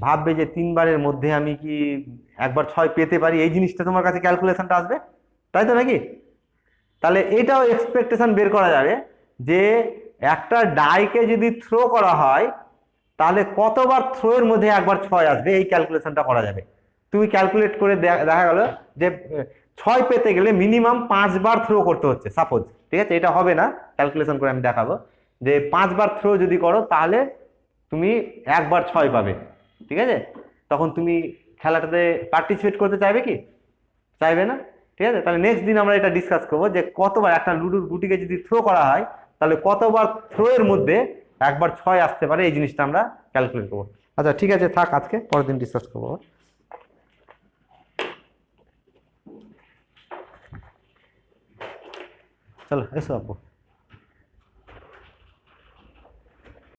ভাববে যে 3বারের মধ্যে আমি কি 1বার 6 পেতে পারি, এই জিনিসটা তোমার কাছে ক্যালকুলেশনটা আসবে, তাই তো নাকি। তাহলে এটাও এক্সপেকটেশন বের করা যাবে যে একটা ডাইকে যদি থ্রো করা হয় তাহলে কতবার থ্রোয়ের মধ্যে 1বার 6 আসবে, এই ক্যালকুলেশনটা করা যাবে। তুমি ক্যালকুলেট করে দেখা গেল যে 6 পেতে গেলে মিনিমাম 5বার থ্রো করতে হচ্ছে সাপোজ, ঠিক আছে, এটা হবে না, ক্যালকুলেশন করে আমি দেখাবো, যে 5বার থ্রো যদি করো তাহলে তুমি 1বার 6 পাবে, ঠিক আছে। তখন তুমি খেলাটাতে পার্টিসিপেট করতে চাইবে কি, চাইবে না, ঠিক আছে। তাহলে নেক্সট দিন আমরা এটা ডিসকাস করবো যে কতবার একটা লুডোর গুটিকে যদি থ্রো করা হয় তাহলে কতবার থ্রো এর মধ্যে 1বার 6 আসতে পারে, এই জিনিসটা আমরা ক্যালকুলেট করবো। আচ্ছা ঠিক আছে, থাক, আজকে পরের দিন ডিসকাস করবো। চলো এসো আপু।